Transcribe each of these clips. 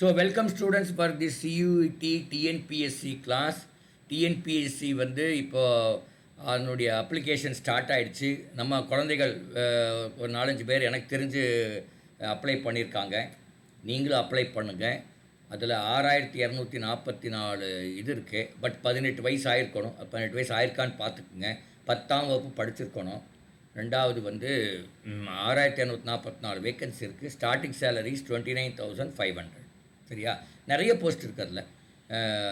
So welcome students for this CUET TNPSC class. TNPSC வந்து இப்போ அதனுடைய அப்ளிகேஷன் ஸ்டார்ட் ஆகிடுச்சு. நம்ம குழந்தைகள் ஒரு 4-5 பேர் எனக்கு தெரிஞ்சு அப்ளை பண்ணியிருக்காங்க. நீங்களும் அப்ளை பண்ணுங்கள். அதில் 6244 இது இருக்குது. பட் 18 வயசு ஆகிருக்கணும். 18 வயசு ஆயிருக்கான்னு பார்த்துக்குங்க. 10ஆம் வகுப்பு படிச்சிருக்கணும். ரெண்டாவது வந்து 6244 வேக்கன்சி இருக்குது. Starting salaries 29,500. சரியா? நிறைய போஸ்ட் இருக்குது அதில்.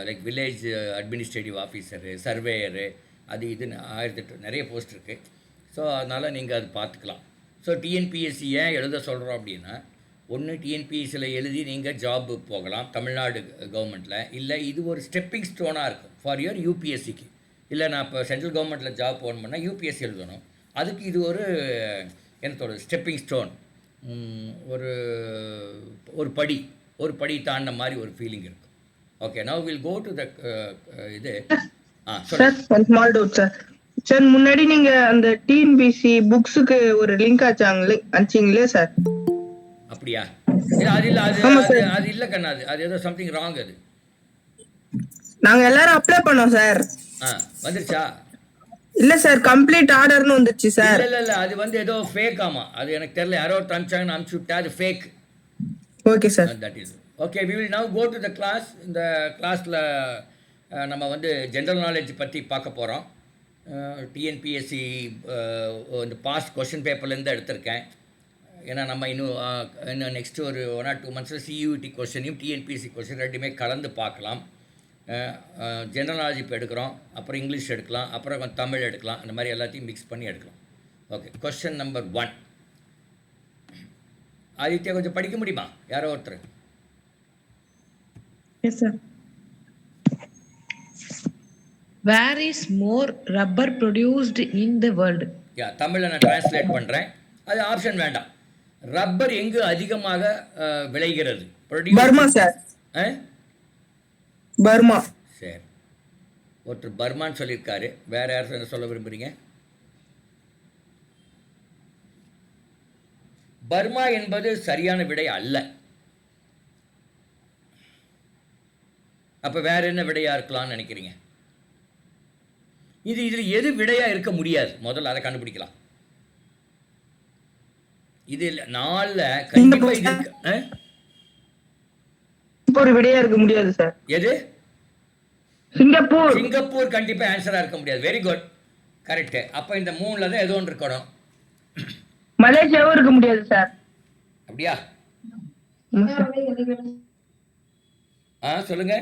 Like village administrative officer, surveyor, அது இதுன்னு 1008 நிறைய போஸ்ட் இருக்குது. ஸோ அதனால் நீங்கள் அது பார்த்துக்கலாம். ஸோ டிஎன்பிஎஸ்சி ஏன் எழுத சொல்கிறோம் அப்படின்னா, ஒன்று டிஎன்பிஎஸ்சியில் எழுதி நீங்கள் ஜாப்பு போகலாம் தமிழ்நாடு கவர்மெண்ட்டில். இல்லை இது ஒரு ஸ்டெப்பிங் ஸ்டோனாக இருக்கும் ஃபார் யுவர் யூபிஎஸ்சிக்கு. இல்லை நான் இப்போ சென்ட்ரல் கவர்மெண்ட்டில் ஜாப் போகணும்னா யூபிஎஸ்சி எழுதணும். அதுக்கு இது ஒரு என்னத்தோட ஸ்டெப்பிங் ஸ்டோன், ஒரு படி தாண்டின மாதிரி ஒரு ஃபீலிங் இருக்கும். Okay, now will go to the இது. Sir one small doubt sir. Sir முன்னாடி நீங்க அந்த டிஎன்பிசி புக்ஸுக்கு ஒரு லிங்க் அனுப்பிச்சீங்களே சார்? அப்படியா? அது இல்லை கண்ணா, அது ஏதோ சம்திங் ராங். அது நாங்க எல்லாரும் அப்ளை பண்ணோம் சார். வந்துருச்சா? இல்ல சார், கம்ப்ளீட் ஆர்டர்னு வந்துருச்சு சார். இல்ல அது வந்து ஏதோ ஃபேக். ஆமா, அது எனக்கு தெரியல. யாரோ அனுப்பிச்சாங்கன்னு அனுப்பிச்சு விட்டா அது fake. Okay sir. That is okay. We will now go to the class. இந்த கிளாஸில் நம்ம வந்து ஜென்ரல் நாலேஜ் பற்றி பார்க்க போகிறோம். டிஎன்பிஎஸ்சி இந்த பாஸ்ட் கொஷின் பேப்பர்லேருந்து எடுத்திருக்கேன். ஏன்னா நம்ம இன்னும் நெக்ஸ்ட்டு ஒரு 1 or 2 monthஸில் சியூஇடி கொஷனையும் டிஎன்பிஎஸ்சி கொஷின் ரெண்டுமே கலந்து பார்க்கலாம். ஜென்ரல் நாலேஜ் இப்போ எடுக்கிறோம், அப்புறம் இங்கிலீஷ் எடுக்கலாம், அப்புறம் தமிழ் எடுக்கலாம். அந்த மாதிரி எல்லாத்தையும் மிக்ஸ் பண்ணி எடுக்கலாம். Okay, question number 1. ஆதித்யா கொஞ்சம் படிக்க முடியுமா? யாரோ ஒருத்தர். Yes sir. Where is more rubber produced in the world? தமிழில் நான் டிரான்ஸ்லேட் பண்ணுறேன். அது ஆப்ஷன் வேண்டாம். ரப்பர் எங்கு அதிகமாக விளைகிறது? Burma sir. பர்மா. சரி, ஒருத்தர் பர்மான்னு சொல்லியிருக்காரு. வேற யார் சொல்ல விரும்புறீங்க? பர்மா என்பது சரியான விடை அல்ல. அப்ப வேற என்ன விடையா இருக்கலாம்னு நினைக்கிறீங்க? இதில் எது விடையா இருக்க முடியாது? முதல்ல அதை கண்டுபிடிக்கலாம். இது 4ல கண்டிப்பா இது ஒரு விடையா இருக்க முடியாது சார். எது? சிங்கப்பூர் கண்டிப்பா ஆன்சரா இருக்க முடியாது. Very good, correct. அப்ப இந்த 3ல தான் ஏதோ ஒன்று இருக்கணும். மலேசியாவும் இருக்க முடியாது சார். அப்படியா? சொல்லுங்க.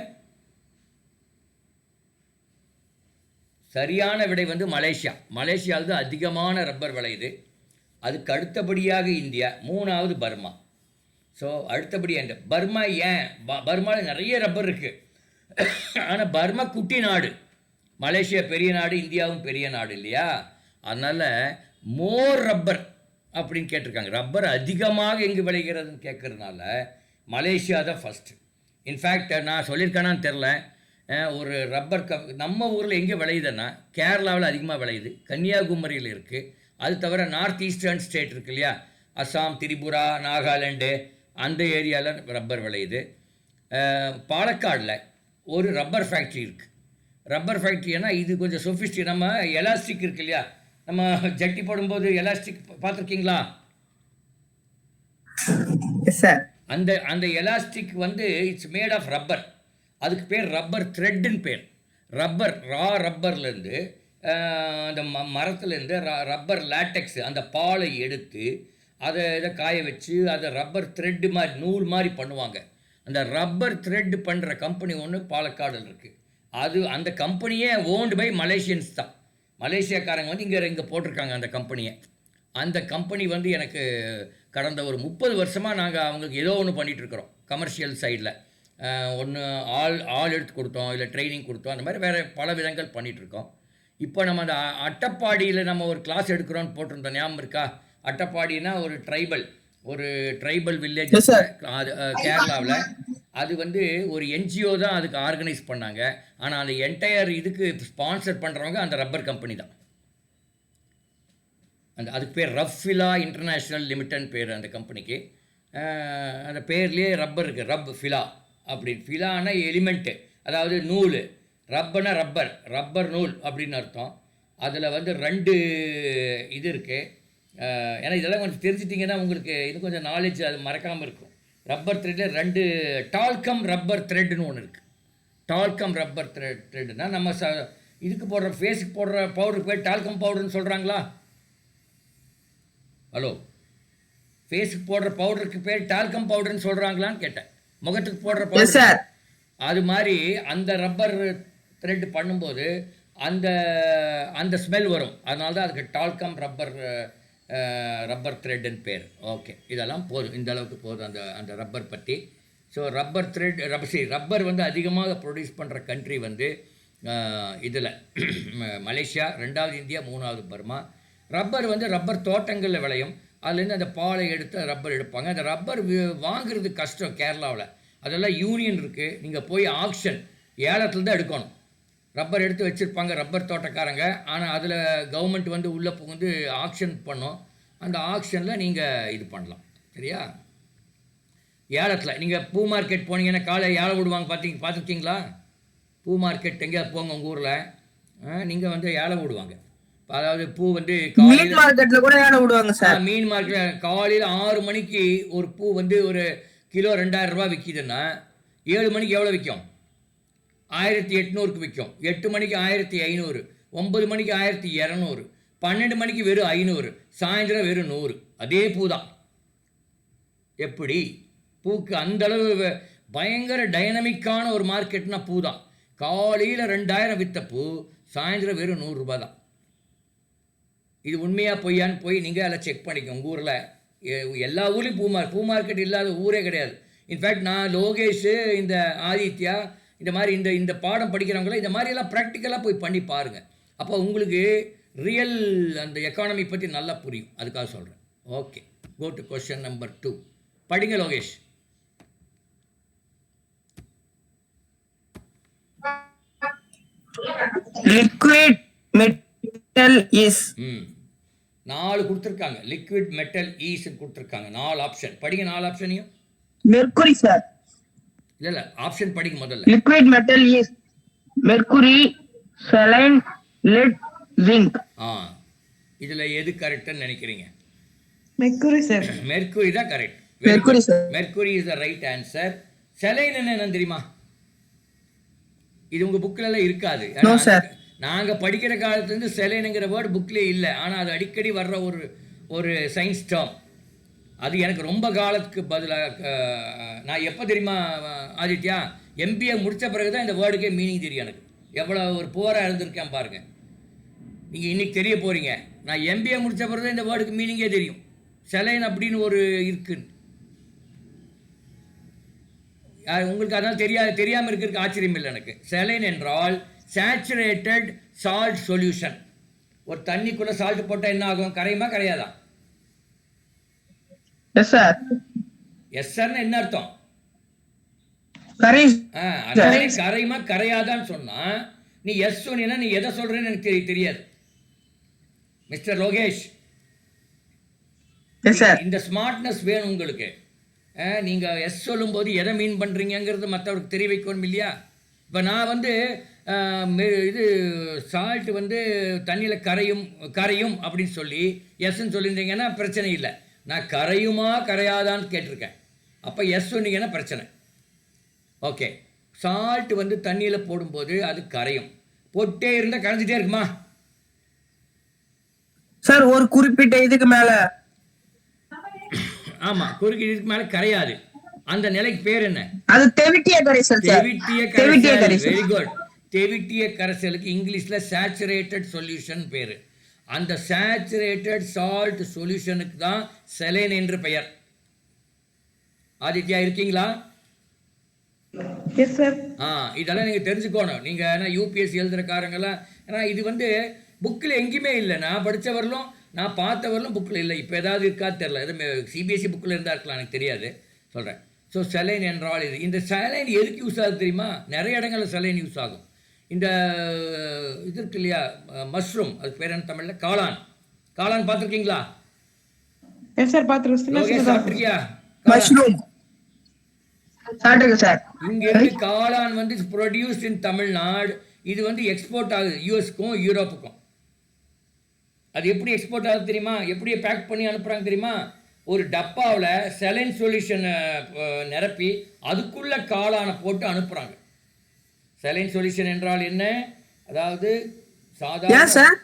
சரியான விடை வந்து மலேசியா. மலேசியாவில் தான் அதிகமான ரப்பர் விளையுது. அதுக்கு அடுத்தபடியாக இந்தியா, 3வது பர்மா. ஸோ அடுத்தபடி பர்மா. ஏன் பர்மாவில் நிறைய ரப்பர் இருக்குது, ஆனால் பர்மா குட்டி நாடு, மலேசியா பெரிய நாடு, இந்தியாவும் பெரிய நாடு இல்லையா? அதனால் மோர் ரப்பர் அப்படின்னு கேட்டிருக்காங்க. ரப்பர் அதிகமாக எங்கே விளைகிறதுன்னு கேட்குறதுனால மலேசியா தான் ஃபஸ்ட்டு. இன்ஃபேக்ட் நான் சொல்லியிருக்கேனான்னு தெரில, ஒரு ரப்பர் நம்ம ஊரில் எங்கே விளையுதுன்னா கேரளாவில் அதிகமாக விளையுது, கன்னியாகுமரியில் இருக்குது. அது தவிர நார்த் ஈஸ்டர்ன் ஸ்டேட் இருக்கு இல்லையா, அஸ்ஸாம், திரிபுரா, நாகாலாண்டு, அந்த ஏரியாவில் ரப்பர் விளையுது. பாலக்காடில் ஒரு ரப்பர் ஃபேக்ட்ரி இருக்குது. ரப்பர் ஃபேக்ட்ரினா இது கொஞ்சம் சொஃபிஸ்டிக். நம்ம எலாஸ்டிக் இருக்கு இல்லையா, நம்ம ஜட்டி போடும்போது எலாஸ்டிக் பார்த்துருக்கீங்களா? அந்த எலாஸ்டிக் வந்து இட்ஸ் மேட் ஆஃப் ரப்பர். அதுக்கு பேர் ரப்பர் த்ரெட்டுன்னு பேர். ரப்பர் ரப்பர்லேருந்து அந்த மரத்துலேருந்து ரப்பர் லேட்டெக்ஸு, அந்த பாலை எடுத்து இதை காய வச்சு அதை ரப்பர் த்ரெட்டு மாதிரி, நூல் மாதிரி பண்ணுவாங்க. அந்த ரப்பர் த்ரெட் பண்ணுற கம்பெனி ஒன்று பாலக்காடில் இருக்குது. அந்த கம்பெனியே ஓன்டு பை மலேசியன்ஸ் தான். மலேசியாக்காரங்க வந்து இங்கே போட்டிருக்காங்க அந்த கம்பெனியை. அந்த கம்பெனி வந்து எனக்கு கடந்த ஒரு 30 வருஷமாக நாங்கள் அவங்களுக்கு ஏதோ ஒன்று பண்ணிகிட்ருக்குறோம். கமர்ஷியல் சைடில் ஒன்று ஆள் எடுத்து கொடுத்தோம், இல்லை ட்ரைனிங் கொடுத்தோம், அந்த மாதிரி வேறு பல விதங்கள் பண்ணிகிட்ருக்கோம். இப்போ நம்ம அந்த அட்டப்பாடியில் நம்ம ஒரு கிளாஸ் எடுக்கிறோன்னு போட்டிருந்தோம், ஞாபகம் இருக்கா? அட்டப்பாடினா ஒரு ட்ரைபல் வில்லேஜ் கேரளாவில். அது வந்து ஒரு என்ஜிஓ தான் அதுக்கு ஆர்கனைஸ் பண்ணாங்க. ஆனால் அந்த என்டையர் இதுக்கு ஸ்பான்சர் பண்ணுறவங்க அந்த ரப்பர் கம்பெனி தான். அதுக்கு பேர் ரஃபிலா இன்டர்நேஷ்னல் லிமிட்டட்னு பேர் அந்த கம்பெனிக்கு. அந்த பேர்லேயே ரப்பர் இருக்குது, ரப் ஃபிலா அப்படின்னு. ஃபிலானா எலிமெண்ட்டு, அதாவது நூல். ரப்பனா ரப்பர், ரப்பர் நூல் அப்படின்னு அர்த்தம். அதில் வந்து 2 இது இருக்குது. ஏன்னா இதெல்லாம் கொஞ்சம் தெரிஞ்சிட்டிங்கன்னா உங்களுக்கு இன்னும் கொஞ்சம் நாலேஜ் அது மறக்காமல் இருக்கும். ரப்பர் த்ரெட்டில் 2 டால்கம் ரப்பர் த்ரெட்னு ஒன்று இருக்குது. டால்கம் ரப்பர் த்ரெட்னா நம்ம இதுக்கு போடுற ஃபேஸுக்கு போடுற பவுடருக்கு பேர் டால்கம் பவுடர்னு சொல்கிறாங்களா? ஹலோ, ஃபேஸுக்கு போடுற பவுடருக்கு பேர் டால்கம் பவுடர்னு சொல்கிறாங்களான்னு கேட்டேன். முகத்துக்கு போடுற பவுடர் அது மாதிரி அந்த ரப்பர் த்ரெட் பண்ணும்போது அந்த அந்த ஸ்மெல் வரும். அதனால தான் அதுக்கு டால்கம் ரப்பர் த்ரெட்டுன்னு பேர். ஓகே, இதெல்லாம் போதும், இந்த அளவுக்கு போதும் அந்த அந்த ரப்பர் பற்றி. ஸோ ரப்பர் த்ரெட் ரப்பர் வந்து அதிகமாக ப்ரொடியூஸ் பண்ணுற கண்ட்ரி வந்து இதில் மலேசியா, 2வது இந்தியா, 3வது பர்மா. ரப்பர் வந்து ரப்பர் தோட்டங்களில் விளையும். அதுலேருந்து அந்த பாலை எடுத்து ரப்பர் எடுப்பாங்க. அந்த ரப்பர் வாங்குறது கஷ்டம் கேரளாவில். அதெல்லாம் யூனியன் இருக்குது. நீங்கள் போய் ஆக்ஷன் ஏலத்தில் தான் எடுக்கணும். ரப்பர் எடுத்து வச்சுருப்பாங்க ரப்பர் தோட்டக்காரங்க. ஆனால் அதில் கவர்மெண்ட் வந்து உள்ளே புகுந்து ஆக்ஷன் பண்ணோம். அந்த ஆக்ஷனில் நீங்கள் இது பண்ணலாம். சரியா? ஏலத்தில் நீங்கள் பூ மார்க்கெட் போனீங்கன்னா காலை ஏலம் விடுவாங்க. பார்த்துருக்கீங்களா? பூ மார்க்கெட் எங்கேயாவது போங்க உங்கள் ஊரில், நீங்கள் வந்து ஏலம் விடுவாங்க. அதாவது பூ வந்து மீன் மார்க்கெட்ல கூட ஏலம் விடுவாங்க சார். மீன் மார்க்கெட் காலையில் 6 மணிக்கு ஒரு பூ வந்து ஒரு கிலோ 2000 ரூபா விற்கிதுன்னா 7 மணிக்கு எவ்வளோ விற்கும்? 1800க்கு விற்கும். 8 மணிக்கு 1500, 9 மணிக்கு 1200, 12 மணிக்கு வெறும் 500, சாயந்தரம் வெறும் 100. அதே பூ தான். எப்படி? பூக்கு அந்தளவு பயங்கர டைனமிக்கான ஒரு மார்க்கெட்னா பூ தான். காலையில் 2000 விற்ற பூ சாயந்தரம் வெறும் 100 ரூபா தான். இது உண்மையாக பொய்யான்னு போய் நீங்கள் அதில் செக் பண்ணிக்கோங்க. உங்கள் ஊரில் எல்லா ஊர்லேயும் பூ மார்க்கெட் இல்லாத ஊரே கிடையாது. இன்ஃபேக்ட் நான் லோகேஷ், இந்த ஆதித்யா, இந்த மாதிரி இந்த பாடம் படிக்கிறவங்கள இந்த மாதிரியெல்லாம் ப்ராக்டிக்கலாக போய் பண்ணி பாருங்கள். அப்போ உங்களுக்கு ரியல் அந்த எக்கானமி பற்றி நல்லா புரியும். அதுக்காக சொல்கிறேன். Okay, go to question number 2. படிங்க லோகேஷ். லிக்விட் மெட்டல் இஸ் 4 கொடுத்துருக்காங்க. லிக்விட் மெட்டல் ஈஸ் கொடுத்துருக்காங்க. 4 ஆப்ஷன் படிங்க. 4 ஆப்ஷனையும். Mercury sir. இல்லை ஆப்ஷன் படிங்க முதல்ல. Liquid metal is mercury, saline, lead, zinc. இதில் எது கரெக்டுன்னு நினைக்கிறீங்க? Mercury sir. மெர்க்குரி தான் correct. Mercury sir. Mercury is the right answer. Saline என்னன்னு தெரியுமா? இது உங்கள் புக்கிலலாம் இருக்காது. நாங்கள் படிக்கிற காலத்துலேருந்து செலைனுங்கிற வேர்டு புக்லேயே இல்லை. ஆனால் அது அடிக்கடி வர்ற ஒரு சயின்ஸ் டேர்ம். அது எனக்கு ரொம்ப காலத்துக்கு பதிலாக நான் எப்போ தெரியுமா ஆதித்யா, எம்பிஏ முடித்த பிறகு தான் இந்த வேர்டுக்கே மீனிங் தெரியும் எனக்கு. எவ்வளோ ஒரு போராக இருந்திருக்கேன் பாருங்கள். நீங்கள் இன்றைக்கி தெரிய போகிறீங்க. நான் எம்பிஏ முடித்த பிறகு தான் இந்த வேர்டுக்கு மீனிங்கே தெரியும். செலைன் அப்படின்னு ஒரு இருக்குது. உங்களுக்கு அதனால் தெரியாமல் இருக்கிறதுக்கு ஆச்சரியம் இல்லை எனக்கு. செலைன் என்றால் சேச்சுரேட்டட் சால்ட் சொல்யூஷன். ஒரு தண்ணிக்குள்ளே சால்ட் போட்டால் என்ன ஆகும்? கரையுமா கரையாதா? Yes sir. எஸ் சார்னு என்ன அர்த்தம்? கரையுமா கரையாதான்னு சொன்னா நீ எஸ் சொன்னா நீ எதை சொல்றேன்னு எனக்கு தெரியாது. மிஸ்டர் லோகேஷ், இந்த ஸ்மார்ட்னஸ் வேணும் உங்களுக்கு. நீங்கள் எஸ் சொல்லும்போது எதை மீன் பண்ணுறீங்கிறது மற்றவருக்கு தெரிய வைக்கணும் இல்லையா? இப்போ நான் வந்து இது சால்ட் வந்து தண்ணியில் கரையும் அப்படின்னு சொல்லி எஸ்ன்னு சொல்லியிருந்தீங்கன்னா பிரச்சனை இல்லை. நான் கரையுமா கரையாதான்னு கேட்டிருக்கேன். அப்போ எஸ் சொன்னீங்கன்னா பிரச்சனை. ஓகே, சால்ட் வந்து தண்ணியில் போடும்போது அது கரையும். போட்டே இருந்தால் கரைஞ்சிட்டே இருக்குமா சார்? ஒரு குறிப்பிட்ட இதுக்கு மேலே. ஆமாம், குறிப்பிட்ட இதுக்கு மேலே கரையாது. அந்த நிலைக்கு பேர் என்ன? அது தெவிட்டிய கரைசல். தெவிட்டிய கரைசல். Very good. தெவிட்டிய கரைசலுக்கு இங்கிலீஷில் சேச்சுரேட்டட் சொல்யூஷன் பேர். அந்த சேச்சுரேட்டட் சால்ட் சொல்யூஷனுக்கு தான் செலைன் என்று பெயர். ஆதித்யா இருக்கீங்களா? Yes sir. இதெல்லாம் நீங்கள் தெரிஞ்சுக்கணும். நீங்கள் ஏன்னா யூபிஎஸ்சி எழுதுறக்காரங்கெல்லாம், ஏன்னா இது வந்து புக்கில் எங்கேயுமே இல்லை. நான் படித்தவர்களும் நான் பார்த்தவர்களும் புக்கில் இல்லை. இப்போ ஏதாவது இருக்காது தெரில. எதுவும் சிபிஎஸ்சி புக்கில் இருந்தால் இருக்கலாம், எனக்கு தெரியாது, சொல்கிறேன். ஸோ செலைன் என்றால் இது. இந்த செலைன் எதுக்கு யூஸ் ஆகுது தெரியுமா? நிறைய இடங்களில் செலைன் யூஸ் ஆகும். இந்த இது இருக்கு இல்லையா, மஷ்ரூம், அதுக்கு பேர் என்ன தமிழில்? காளான். காளான் பார்த்துருக்கீங்களா? எஸ் சார், பார்த்துருக்கேன். சாப்பிட்ருக்கியா மஷ்ரூம் சாப்பிட்டுங்க சார். இங்கேருந்து காளான் வந்து ப்ரொடியூஸ்ட் இன் தமிழ்நாடு. இது வந்து எக்ஸ்போர்ட் ஆகுது யூஎஸ்க்கும் யூரோப்புக்கும். அது எப்படி எக்ஸ்போர்ட் ஆகுது தெரியுமா? எப்படி பேக் பண்ணி அனுப்புகிறாங்க தெரியுமா? ஒரு டப்பாவில் செலைன் சொல்யூஷனை நிரப்பி அதுக்குள்ளே காளானை போட்டு அனுப்புகிறாங்க. செலைன் சொல்யூஷன் என்றால் என்ன? அதாவது சாதாரண சார்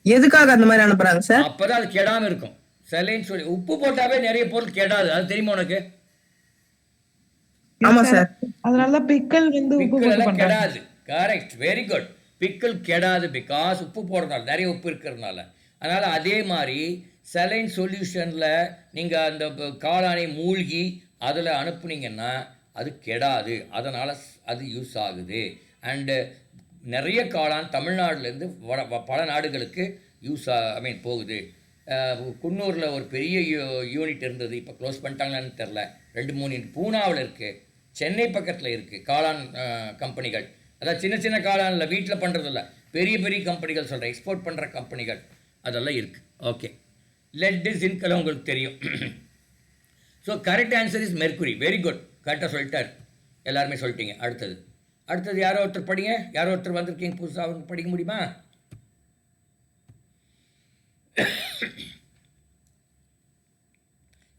எதுக்காக அந்த மாதிரி அனுப்புறாங்க சார்? அப்பதான் அது கெடாம இருக்கும். செலைன் சொல்லி உப்பு போட்டாவே நிறைய பொருள் கெடாது. அது தெரியுமா உனக்கு? ஆமா சார். அதனால பிக்கல் வந்து உப்பு போட்டு பண்றாங்க. கெடாது. Correct, very good. பிக்கல் கெடாது பிகாஸ் உப்பு போடுறதுனால, நிறைய உப்பு இருக்கிறதுனால. அதனால அதே மாதிரி செலைன் சொல்யூஷன்ல நீங்க அந்த காளானை மூழ்கி அதில் அனுப்புனீங்கன்னா அது கெடாது. அதனால அது யூஸ் ஆகுது. அண்டு நிறைய காளான் தமிழ்நாட்டிலேருந்து பல நாடுகளுக்கு போகுது. குன்னூரில் ஒரு பெரிய யூனிட் இருந்தது, இப்போ க்ளோஸ் பண்ணிட்டாங்களான்னு தெரில. 2-3 யூனிட் பூனாவில் இருக்குது, சென்னை பக்கத்தில் இருக்குது காளான் கம்பெனிகள். அதாவது சின்ன சின்ன காளானில் வீட்டில் பண்ணுறதில்ல, பெரிய பெரிய கம்பெனிகள் சொல்கிறேன், எக்ஸ்போர்ட் பண்ணுற கம்பெனிகள் அதெல்லாம் இருக்குது. ஓகே, லெட் ஜிங்க்லாம் உங்களுக்கு தெரியும். So correct answer is mercury. Very good, கரெக்டாக சொல்லிட்டார். எல்லாருமே சொல்லிட்டீங்க. அடுத்தது யாரோ ஒருத்தர் படிங்க. யாரோ ஒருத்தர் வந்திருக்கீங்க புதுசாக, அவங்க படிக்க முடியுமா?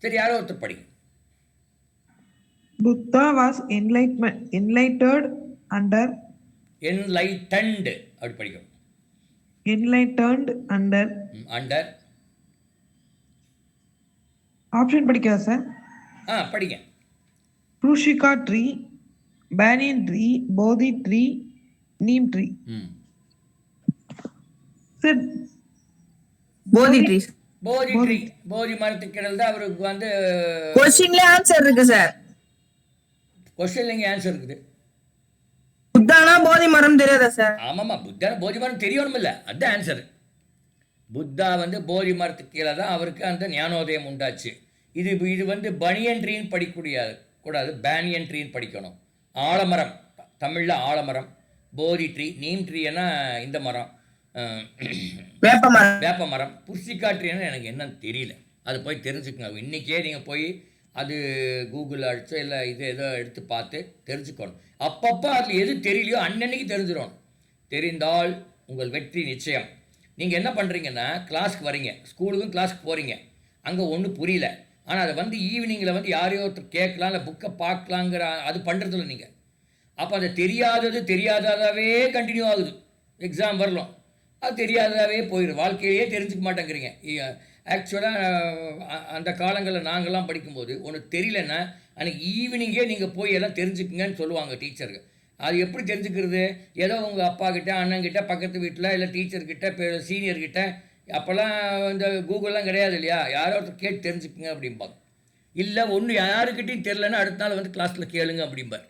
சரி, யாரோ ஒருத்தர் படிங்க. Buddha was enlightened under enlightened அப்படி படிக்கும். enlightened under ஆப்ஷன் படிக்கா சார்? படிங்க. Prushika tree, banyan tree, bodhi tree, neem tree. Sir bodhi tree. Bodhi மரத்துக்கு இடையில தான் அவருக்கு வந்து क्वेश्चनல ஆன்சர் இருக்கு சார். क्वेश्चनல இங்க ஆன்சர் இருக்குது. புத்தானா போதி மரம் தெரியாதா சார்? ஆமாமா, புத்தான போதி மரம் தெரியணும் இல்ல, அதுதான் ஆன்சர். புத்தா வந்து போதி மரத்துக்கு கீழே தான் அவருக்கு அந்த ஞானோதயம் உண்டாச்சு. இது வந்து பனியன் ட்ரீன்னு படிக்கக்கூடாது, பேனியன் ட்ரீன்னு படிக்கணும். ஆலமரம், தமிழில் ஆலமரம். போதி ட்ரீ, நீம் ட்ரீன்னா இந்த மரம், வேப்ப மரம். புர்சிக்கா ட்ரீன்னா எனக்கு என்னன்னு தெரியல, அது போய் தெரிஞ்சுக்கோங்க. இன்றைக்கே நீங்கள் போய் அது கூகுளில் அடிச்சோ இல்லை இது ஏதோ எடுத்து பார்த்து தெரிஞ்சுக்கணும். அப்பப்போ அதில் எது தெரியலையோ அன்னன்னைக்கு தெரிஞ்சிடணும். தெரிந்தால் உங்கள் வெற்றி நிச்சயம். நீங்கள் என்ன பண்ணுறீங்கன்னா, கிளாஸ்க்கு வரீங்க, ஸ்கூலுக்கும் கிளாஸ்க்கு போகிறீங்க, அங்கே ஒன்றும் புரியல, ஆனால் அதை வந்து ஈவினிங்கில் வந்து யாரையோ ஒருத்தர் கேட்கலாம், இல்லை புக்கை பார்க்கலாங்கிற அது பண்ணுறதில்ல நீங்கள். அப்போ அது தெரியாததாகவே கண்டினியூ ஆகுது. எக்ஸாம் வரலாம், அது தெரியாததாகவே போயிடும். வாழ்க்கையிலேயே தெரிஞ்சுக்க மாட்டேங்கிறீங்க. ஆக்சுவலாக அந்த காலங்களில் நாங்கள்லாம் படிக்கும்போது ஒன்று தெரியலன்னா அன்றைக்கி ஈவினிங்கே நீங்கள் போய் எல்லாம் தெரிஞ்சுக்குங்கன்னு சொல்லுவாங்க டீச்சருக்கு. அது எப்படி தெரிஞ்சுக்கிறது? ஏதோ உங்கள் அப்பா கிட்ட, அண்ணங்கிட்ட, பக்கத்து வீட்டில், இல்லை டீச்சர்கிட்ட, சீனியர்கிட்ட. அப்போல்லாம் இந்த கூகுள்லாம் கிடையாது இல்லையா, யாரோ ஒருத்தர் கேட்டு தெரிஞ்சுக்குங்க அப்படிம்பாங்க. இல்லை ஒன்று யாருக்கிட்டையும் தெரிலன்னா அடுத்த நாள் வந்து கிளாஸில் கேளுங்க அப்படிம்பார்.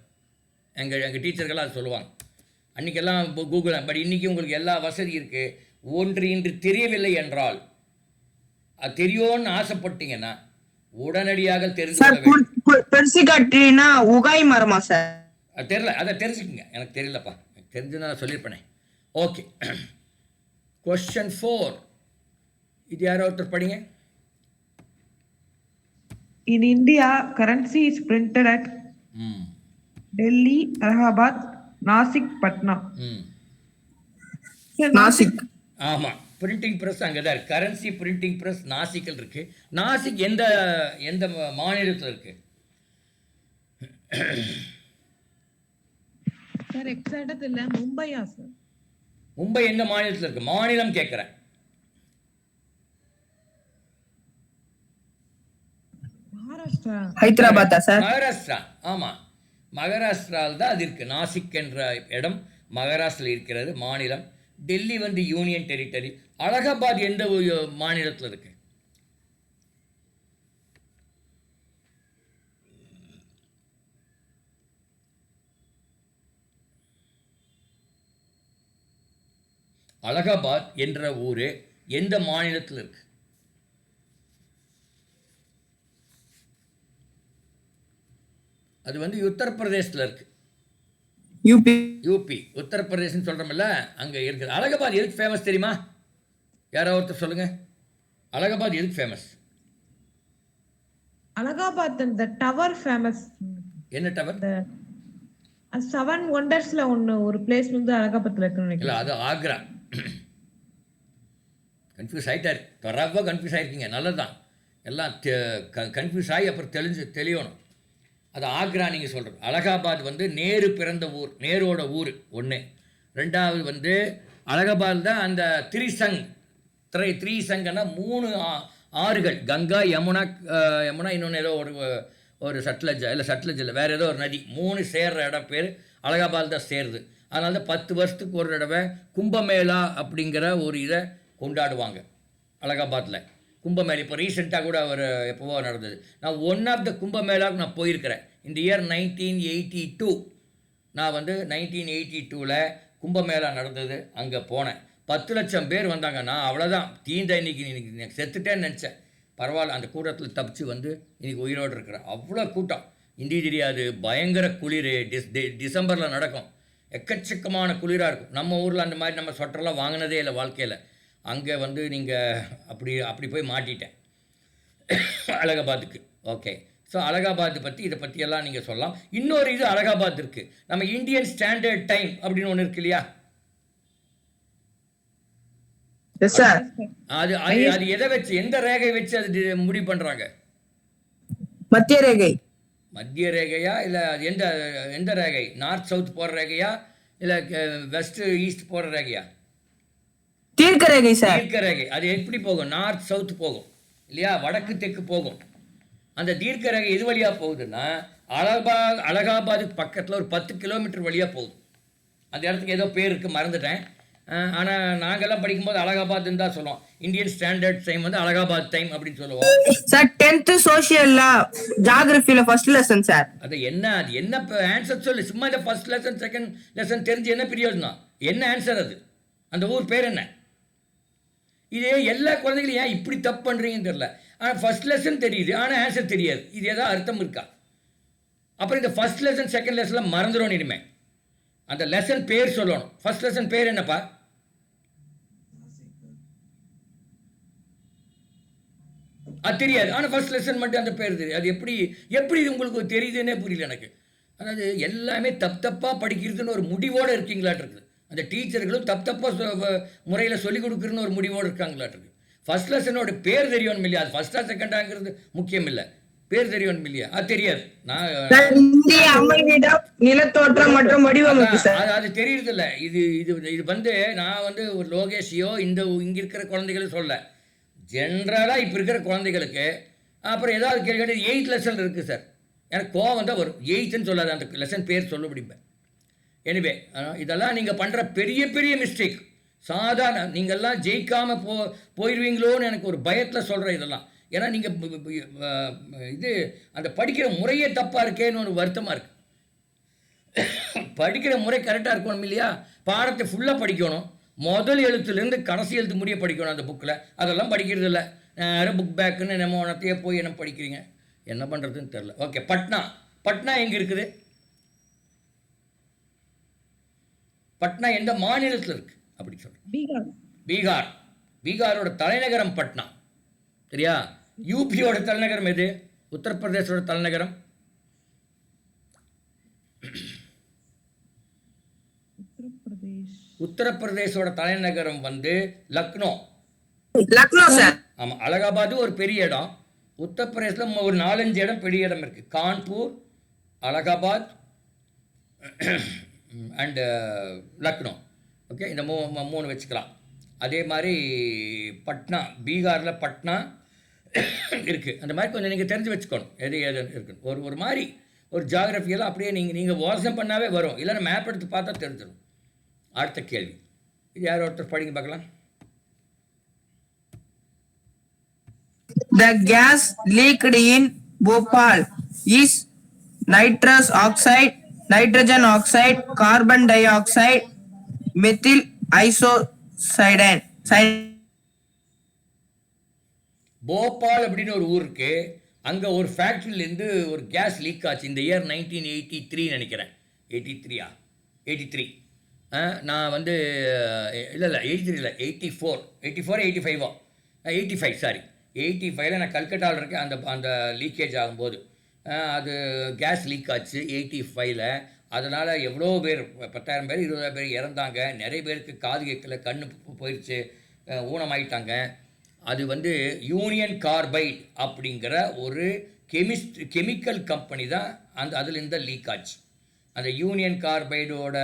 எங்கள் டீச்சர்கள்லாம் அது சொல்லுவாங்க. அன்றைக்கெல்லாம் கூகுள், பட் இன்றைக்கி உங்களுக்கு எல்லா வசதி இருக்குது. ஒன்று இன்று தெரியவில்லை என்றால், அது தெரியும்னு ஆசைப்பட்டீங்கன்னா உடனடியாக தெரிஞ்சுக்கா. உகாய் மரமா சார்? அது தெரியல, அதை தெரிஞ்சுக்குங்க. எனக்கு தெரியலப்பா, தெரிஞ்சுன்னா நான் சொல்லியிருப்பேனே. Okay, Question 4. இது யாரோ ஒருத்தர் படிங்க. In India, currency is printed at Delhi, Allahabad, Nasik, Patna. Nashik. ஆமாம், பிரிண்டிங் ப்ரெஸ் அங்கே தான் இருக்குது. கரன்சி பிரிண்டிங் ப்ரெஸ் நாசிக்கில் இருக்குது. நாசிக் எந்த மாநிலத்தில் இருக்குது சார்? எக்ஸாக்ட்டா இல்ல, மும்பையா சார்? மும்பை எந்த மாநிலத்தில் இருக்குது? மாநிலம் கேட்குறேன். மகாராஷ்டிரா. ஹைதராபாத்தா சார்? மகாராஷ்டிரா. ஆமாம், மகாராஷ்டிராவில் தான் அது இருக்குது. நாசிக் என்ற இடம் மகாராஷ்டிராவில் இருக்கிறது மாநிலம். டெல்லி வந்து யூனியன் டெரிட்டரி. அலகாபாத் எந்த மாநிலத்தில் இருக்கு? அலகாபாத் என்ற ஊர் எந்த மாநிலத்தில் இருக்கு? அது வந்து உத்தரப்பிரதேசத்தில் இருக்கு. யூபி உத்தரப்பிரதேசம் சொல்கிறோம்ல, அங்கே இருக்குது. அலகாபாத் எதுக்கு ஃபேமஸ் தெரியுமா? யாராவது ஒருத்தர் சொல்லுங்கள். அலகாபாத் எதுக்கு famous? Allahabad and the tower famous. என்ன டவர்? The 7 wondersல ஒரு பிளேஸ் வந்து அலகாபாத்ல இருக்குன்னு இல்லை, நினைக்கிறேன். அது ஆக்ரா. கன்ஃபியூஸ் ஆகிட்டாரு, ரொம்ப கன்ஃபியூஸ் ஆகிருக்கீங்க. நல்லது தான், எல்லாம் கன்ஃபியூஸ் ஆகி அப்புறம் தெளியணும். அது ஆக்ரா நீங்கள் சொல்கிறது. அலகாபாத் வந்து நேரு பிறந்த ஊர், நேரோட ஊர் ஒன்று. ரெண்டாவது வந்து அலகாபாத் தான் அந்த த்ரீசங்கன்னா 3 ஆறுகள், கங்கா, யமுனா இன்னொன்று ஏதோ ஒரு சட்லஜ் இல்லை வேறு ஏதோ ஒரு நதி, 3 சேர்ற இடம் பேர் அலகாபாத் தான் சேருது. அதனால தான் 10 வருஷத்துக்கு ஒரு தடவை கும்பமேளா அப்படிங்கிற ஒரு இதை கொண்டாடுவாங்க அலகாபாத்தில். கும்பமேளா இப்போ ரீசெண்டாக கூட ஒரு எப்போவோ நடந்தது. நான் ஒன் ஆஃப் த கும்பமேளாவுக்கு நான் போயிருக்கிறேன். இந்த இயர் 1982 நான் வந்து 1982ல் கும்பமேளா நடந்தது, அங்கே போனேன். 10 லட்சம் பேர் வந்தாங்க. நான் அவ்வளோதான், இன்னைக்கு செத்துட்டேன்னு நினச்சேன். பரவாயில்ல, அந்த கூட்டத்தில் தப்பிச்சு வந்து இன்றைக்கி உயிரோடு இருக்கிறேன். அவ்வளோ கூட்டம், இந்தி தெரியாது, பயங்கர குளிர். டிசம்பரில் நடக்கும், எக்கச்சக்கமான குளிராக இருக்கும். நம்ம ஊரில் அந்த மாதிரி நம்ம சொட்டரெல்லாம் வாங்கினதே இல்லை வாழ்க்கையில். அங்கே வந்து நீங்கள் அப்படி போய் மாட்டிட்டேன் அலகாபாத்துக்கு. ஓகே, ஸோ அலகாபாத் பற்றி இதை பற்றியெல்லாம் நீங்கள் சொல்லலாம். இன்னொரு இது அலகாபாத் இருக்குது, நம்ம இந்தியன் ஸ்டாண்டர்ட் டைம் அப்படின்னு ஒன்று இருக்கு இல்லையா? அது எதை வச்சு, எந்த ரேகை வச்சு அது முடிவு பண்ணுறாங்க? மத்திய ரேகை. மத்திய ரேகையா இல்லை எந்த ரேகை? நார்த் சவுத் போகிற ரேகையா இல்லை வெஸ்ட் ஈஸ்ட் போகிற ரேகையா? தீர்க்க ரேகை சார். தீர்க்க ரேகை. அது எப்படி போகும்? நார்த் சவுத் போகும் இல்லையா, வடக்கு தெற்கு போகும். அந்த தீர்க்க ரேகை எது வழியாக போகுதுன்னா அலகாபாதுக்கு பக்கத்தில் ஒரு 10 கிலோமீட்டர் வழியாக போகுது. அந்த இடத்துக்கு ஏதோ பேர் இருக்குது, மறந்துட்டேன். ஆனால் நாங்கள்லாம் படிக்கும்போது அலகாபாத்னு தான் சொல்லுவோம். இந்தியன் ஸ்டாண்டர்ட் டைம் வந்து அலகாபாத் டைம் அப்படின்னு சொல்லுவோம் சார். 10th சோஷியல்ல ஜியோகிராஃபில ஃபர்ஸ்ட் லெசன் சார். அது என்ன ஆன்சர் சொல்லு. சும்மா இந்த ஃபர்ஸ்ட் லெசன் செகண்ட் லெசன் தெரிஞ்சு என்ன பிரயோஜனம்? என்ன ஆன்சர் அது? அந்த ஊர் பேர் என்ன? இதே எல்லா குழந்தைகளும் ஏன் இப்படி தப்பு பண்ணுறீங்கன்னு தெரியல. ஆனால் ஃபர்ஸ்ட் லெசன் தெரியுது, ஆனால் ஆன்சர் தெரியாது. இது ஏதாவது அர்த்தம் இருக்கா? அப்புறம் இந்த ஃபர்ஸ்ட் லெசன் செகண்ட் லெசன்லாம் மறந்துடும். இனிமே அந்த லெசன் பேர் சொல்லணும். ஃபர்ஸ்ட் லெசன் பேர் என்னப்பா? அது தெரியாது, ஆனால் ஃபர்ஸ்ட் லெசன் மட்டும் அந்த பேர் தெரியும். அது எப்படி இது உங்களுக்கு தெரியுதுன்னே புரியல எனக்கு. அதாவது எல்லாமே தப்பாக படிக்கிறதுன்னு ஒரு முடிவோடு இருக்கீங்களாட்டு இருக்குது. அந்த டீச்சர்களும் தப்பாக முறையில் சொல்லிக் கொடுக்குறதுன்னு ஒரு முடிவோடு இருக்காங்களாட்டு இருக்குது. ஃபர்ஸ்ட் லெசனோட பேர் தெரியணும் இல்லையா? அது ஃபர்ஸ்டா செகண்டாங்கிறது முக்கியம் இல்லை, பேர் தெரியணும் இல்லையா? அது தெரியாது. நிலத்தோற்றம் மற்றும் வடிவமைப்பு அது தெரியறது இல்லை. இது வந்து நான் வந்து ஒரு லோகேஷையோ இங்கே இருக்கிற குழந்தைகளும் சொல்ல, ஜென்ரலாக இப்போ இருக்கிற குழந்தைகளுக்கு அப்புறம் ஏதாவது கேட்டு 8th லெசன் இருக்குது சார், எனக்கு கோவம் தான் வரும். 8ன்னு சொல்லாது, அந்த லெசன் பேர் சொல்ல முடியுமே. எனிவே, இதெல்லாம் நீங்கள் பண்ணுற பெரிய மிஸ்டேக். சாதாரண நீங்கள்லாம் ஜெயிக்காமல் போயிடுவீங்களோன்னு எனக்கு ஒரு பயத்தில் சொல்கிறேன் இதெல்லாம். ஏன்னா நீங்கள் அந்த படிக்கிற முறையே தப்பாக இருக்கேன்னு ஒரு வருத்தமாக இருக்குது. படிக்கிற முறை கரெக்டாக இருக்கணும் இல்லையா? பாடத்தை ஃபுல்லாக படிக்கணும், முதல் எழுத்துலேருந்து கடைசி எழுத்து முடிய படிக்கணும் அந்த புக்கில். அதெல்லாம் படிக்கிறது இல்லை. நேரம் புக் பேக்குன்னு நம்ம உனத்தையே போய் என்ன படிக்கிறீங்க, என்ன பண்ணுறதுன்னு தெரில. ஓகே, பட்னா எங்கே இருக்குது? பட்னா எந்த மாநிலத்தில் இருக்குது அப்படி சொல்கிறேன்? பீகாரோட தலைநகரம் பட்னா. சரியா? யூபியோட தலைநகரம் எது? உத்தரப்பிரதேசோட தலைநகரம் உத்தரப்பிரதேசோட தலைநகரம் வந்து லக்னோ சார். ஆமாம், அலகாபாத் ஒரு பெரிய இடம். உத்தரப்பிரதேசத்தில் ஒரு 4-5 இடம் பெரிய இடம் இருக்குது. கான்பூர், அலகாபாத் அண்டு லக்னோ. ஓகே, இந்த 3 வச்சுக்கலாம். அதே மாதிரி பட்னா, பீகாரில் பட்னா இருக்குது. அந்த மாதிரி கொஞ்சம் நீங்கள் தெரிஞ்சு வச்சுக்கணும் எது இருக்குன்னு. ஒரு மாதிரி ஒரு ஜியாகிரஃபியெல்லாம் அப்படியே நீங்கள் வாசம் பண்ணாவே வரும், இல்லைன்னா மேப் எடுத்து பார்த்தா தெரிஞ்சிடும். அடுத்த கேள்வி, இது யார் ஒருத்தர் படிங்க பார்க்கலாம். The gas leaked in Bhopal is nitrous oxide, nitrogen oxide, carbon dioxide, methyl isocyanide. Bhopal அப்படின்னு ஒரு ஊர் இருக்குது. அங்கே ஒரு ஃபேக்ட்ரியிலேருந்து ஒரு கேஸ் லீக் ஆச்சு. இந்த இயர் 1983 நினைக்கிறேன். 83 நான் இல்லை 83 இல்லை 84 85 சாரி 85ல் நான் கல்கட்டாவில் இருக்கேன். அந்த அந்த லீக்கேஜ் ஆகும்போது அது கேஸ் லீக் ஆச்சு 85ல். அதனால் எவ்வளோ பேர் 10,000 பேர் 20,000 பேர் இறந்தாங்க. நிறைய பேருக்கு காது கேட்கல, கண்ணு போயிடுச்சு, ஊனமாயிட்டாங்க. அது வந்து யூனியன் கார்பைட் அப்படிங்கிற ஒரு கெமிக்கல் கம்பெனி தான் அதுலேருந்து லீக் ஆச்சு. அந்த யூனியன் கார்பைடோட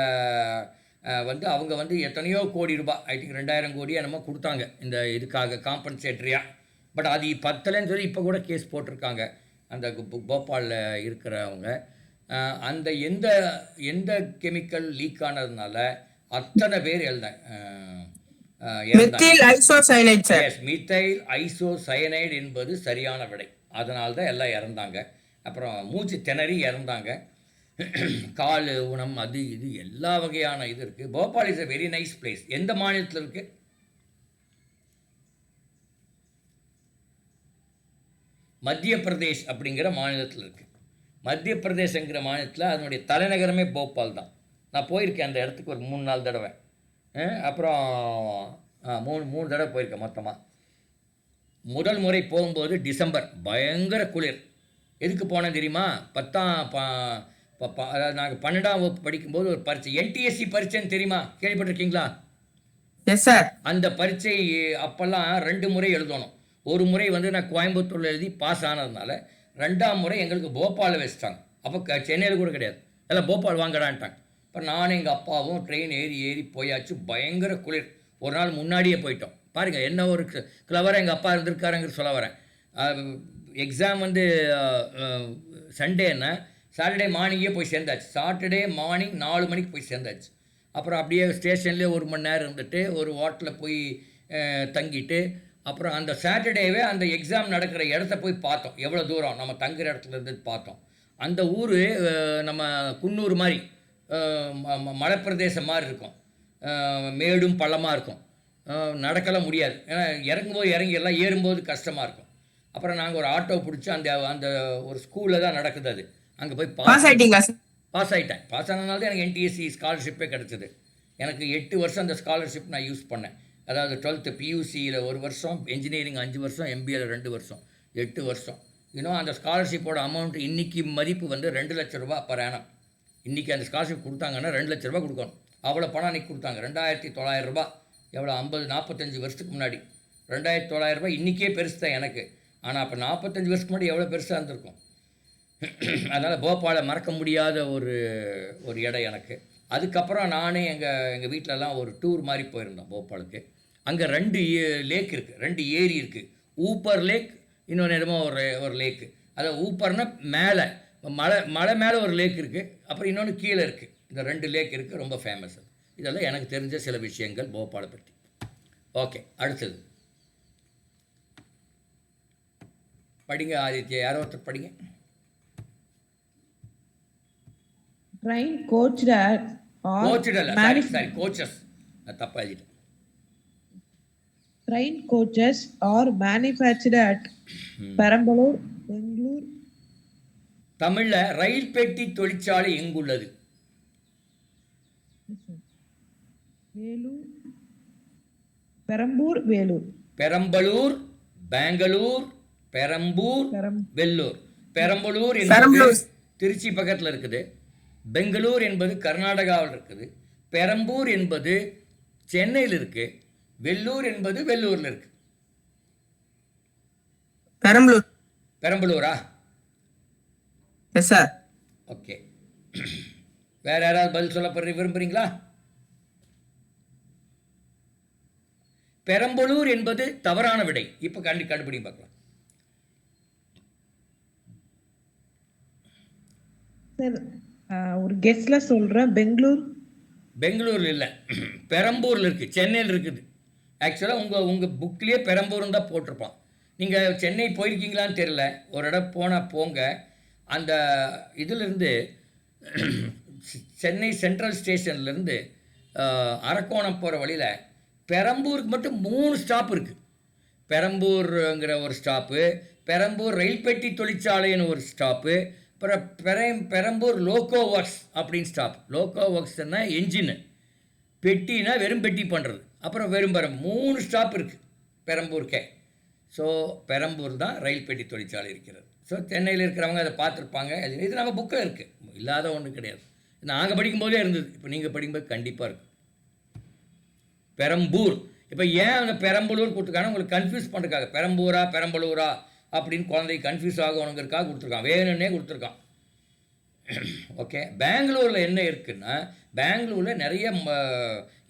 வந்து அவங்க வந்து எத்தனையோ கோடி ரூபாய், ஐ திங்க் 2,000 கோடி என்னமோ கொடுத்தாங்க இந்த இதுக்காக காம்பன்சேட்ரியாக. பட் அது பத்தலைன்னு சொல்லி இப்போ கூட கேஸ் போட்டிருக்காங்க அந்த போபாலில் இருக்கிறவங்க. அந்த எந்த கெமிக்கல் லீக் ஆனதுனால அத்தனை பேர் methyl isocyanate sir. Yes, methyl isocyanate என்பது சரியான விடை. அதனால தான் எல்லாம் இறந்தாங்க. அப்புறம் மூச்சு திணறி இறந்தாங்க. கால் ஊனம், அது இது எல்லா வகையான இது இருக்குது. Bhopal is a very nice place. எந்த மாநிலத்தில் இருக்குது? மத்திய பிரதேஷ் அப்படிங்கிற மாநிலத்தில் இருக்குது. மத்திய பிரதேசங்கிற மாநிலத்தில் அதனுடைய தலைநகரமே போபால் தான். நான் போயிருக்கேன் அந்த இடத்துக்கு ஒரு 3-4 தடவை. அப்புறம் 3 தடவை போயிருக்கேன் மொத்தமாக. முதல் முறை போகும்போது டிசம்பர், பயங்கர குளிர். எதுக்கு போனேன் தெரியுமா? அதாவது நாங்கள் 12ஆம் வகுப்பு படிக்கும்போது ஒரு பரீட்சை, NTSC பரீட்சைன்னு தெரியுமா, கேள்விப்பட்டிருக்கீங்களா? Yes sir. அந்த பரீட்சை அப்போல்லாம் 2 முறை எழுதணும். ஒரு முறை வந்து நான் கோயம்புத்தூரில் எழுதி பாஸ் ஆனதுனால 2ஆம் முறை எங்களுக்கு போபாலில் வச்சுட்டாங்க. அப்போ சென்னையில் கூட கிடையாது, எல்லாம் போபால் வாங்கடான்ட்டாங்க. இப்போ நானும் எங்கள் அப்பாவும் ட்ரெயின் ஏறி போயாச்சு. பயங்கர குளிர். ஒரு நாள் முன்னாடியே போயிட்டோம். பாருங்கள் என்ன ஒரு கிளவராக எங்கள் அப்பா இருந்திருக்காருங்கிற சொல்ல வரேன். எக்ஸாம் வந்து சண்டேன்னா சாட்டர்டே மார்னிங்கே போய் சேர்ந்தாச்சு. சாட்டர்டே மார்னிங் 4 மணிக்கு போய் சேர்ந்தாச்சு. அப்புறம் அப்படியே ஸ்டேஷன்லேயே 1 மணி நேரம் இருந்துட்டு ஒரு ஹோட்டலில் போய் தங்கிட்டு, அப்புறம் அந்த சாட்டர்டேவே அந்த எக்ஸாம் நடக்கிற இடத்த போய் பார்த்தோம். எவ்வளோ தூரம் நம்ம தங்குற இடத்துல இருந்து பார்த்தோம். அந்த ஊர் நம்ம குன்னூர் மாதிரி மலைப்பிரதேசம் மாதிரி இருக்கும். மேடும் பள்ளமாக இருக்கும். நடக்கலாம் முடியாது, ஏன்னா இறங்கும்போது இறங்கிடலாம், ஏறும்போது கஷ்டமாக இருக்கும். அப்புறம் நாங்கள் ஒரு ஆட்டோ பிடிச்சி அந்த ஒரு ஸ்கூலில் தான் நடக்குது அது. அங்கே போய் பாஸ் ஆகிட்டேன். பாஸ் ஆனதுனால தான் எனக்கு NTSC ஸ்காலர்ஷிப்பே கிடச்சிது. எனக்கு 8 வருஷம் அந்த ஸ்காலர்ஷிப் நான் யூஸ் பண்ணேன். அதாவது 12th PUCயில் 1 வருஷம், இன்ஜினியரிங் 5 வருஷம், MBAல 2 வருஷம், 8 வருஷம். இன்னும் அந்த ஸ்காலர்ஷிப்போட அமௌண்ட் இன்றைக்கி மதிப்பு வந்து 2 லட்ச ரூபா பர் ஆனம். இன்றைக்கி அந்த ஸ்காலர்ஷிப் கொடுத்தாங்கன்னா 2 லட்ச ரூபா கொடுக்கணும். அவ்வளோ பணம் அன்றைக்கி கொடுத்தாங்க. 2,900 ரூபா. எவ்வளோ 45 வருஷத்துக்கு முன்னாடி 2,900 ரூபாய் இன்றைக்கே பெருசு தான் எனக்கு. ஆனால் அப்போ 45 வருஷத்துக்கு முன்னாடி எவ்வளோ பெருசாக இருந்திருக்கும். அதனால் போபாலை மறக்க முடியாத ஒரு இடம் எனக்கு. அதுக்கப்புறம் நானே எங்கள் வீட்டிலலாம் ஒரு டூர் மாதிரி போயிருந்தோம் போபாலுக்கு. அங்கே 2 லேக் இருக்குது, 2 ஏரி இருக்குது. ஊப்பர் லேக், இன்னொன்று என்னமோ ஒரு லேக்கு. அதாவது ஊப்பர்னா மேலே மலை மேலே ஒரு லேக் இருக்குது, அப்புறம் இன்னொன்று கீழே இருக்குது. இந்த 2 லேக் இருக்குது, ரொம்ப ஃபேமஸ். இதெல்லாம் எனக்கு தெரிஞ்ச சில விஷயங்கள் போபாலை பற்றி. ஓகே, அடுத்தது படிங்க ஆதித்யா, யாரோ ஒருத்தர் படிங்க. Train coached at or coaches, தப்பா எழுதிட்டேன். train coaches are manufactured at Perambalur, Bengaluru. தமிழ்ல ரயில் பெட்டி தொழிற்சாலை எங்குள்ளது? வேலூர், பெரம்பூர், வேலூர். பெரம்பலூர், பெங்களூர், பெரம்பூர், வெள்ளூர். பெரம்பலூர் என்பது திருச்சி பக்கத்தில் இருக்குது. பெங்களூர் என்பது கர்நாடகாவில் இருக்குது. பெரம்பூர் என்பது சென்னையில் இருக்கு. வெள்ளூர் என்பது வெள்ளூரில் இருக்கு. பெரம்பலூரா? Yes sir. ஓகே, வேற யாராவது பதில் சொல்ல விரும்புறீங்களா? பெரம்பலூர் என்பது தவறான விடை. இப்போ கண்டுபிடி பார்க்கலாம். சார் ஒரு கெஸ்ட்ல சொல்றேன், பெங்களூர்ல இல்லை, பெரம்பூர்ல இருக்கு, சென்னையில் இருக்குது. ஆக்சுவலாக உங்கள் புக்லேயே பெரம்பூர்னு தான் போட்டிருப்பான். நீங்கள் சென்னை போயிருக்கீங்களான்னு தெரியல, ஒரு இடம் போனால் போங்க. அந்த இதிலிருந்து சென்னை சென்ட்ரல் ஸ்டேஷன்லேருந்து அரக்கோணம் போகிற வழியில் பெரம்பூருக்கு மட்டும் 3 ஸ்டாப் இருக்குது. பெரம்பூருங்கிற ஒரு ஸ்டாப்பு, பெரம்பூர் ரயில் பெட்டி தொழிற்சாலைன்னு ஒரு ஸ்டாப்பு, அப்புறம் பெரம்பூர் லோக்கோ ஒர்க்ஸ் அப்படின்னு ஸ்டாப். லோக்கோ ஒர்க்ஸ்னா என்ஜின்னு, பெட்டினா வெறும் பெட்டி பண்ணுறது, அப்புறம் வெறும் 3 ஸ்டாப் இருக்குது பெரம்பூருக்கே. ஸோ பெரம்பூர் தான் ரயில் பெட்டி தொழிற்சாலை இருக்கிறது. ஸோ சென்னையில் இருக்கிறவங்க அதை பார்த்துருப்பாங்க. இது நம்ம புக்கில் இருக்குது, இல்லாத ஒன்றும் கிடையாது. நாங்கள் படிக்கும்போதே இருந்தது, இப்போ நீங்கள் படிக்கும்போது கண்டிப்பாக இருக்குது. பெரம்பூர். இப்போ ஏன் அந்த பெரம்பலூர் கொடுத்துருக்காங்க உங்களுக்கு கன்ஃபியூஸ் பண்ணுறதுக்காக, பெரம்பூரா பெரம்பலூரா அப்படின்னு குழந்தைக்கு கன்ஃபியூஸ் ஆகணுங்கிறதுக்காக கொடுத்துருக்கான், வேணும்னே கொடுத்துருக்கான். ஓகே. பெங்களூரில் என்ன இருக்குன்னா, பெங்களூரில் நிறைய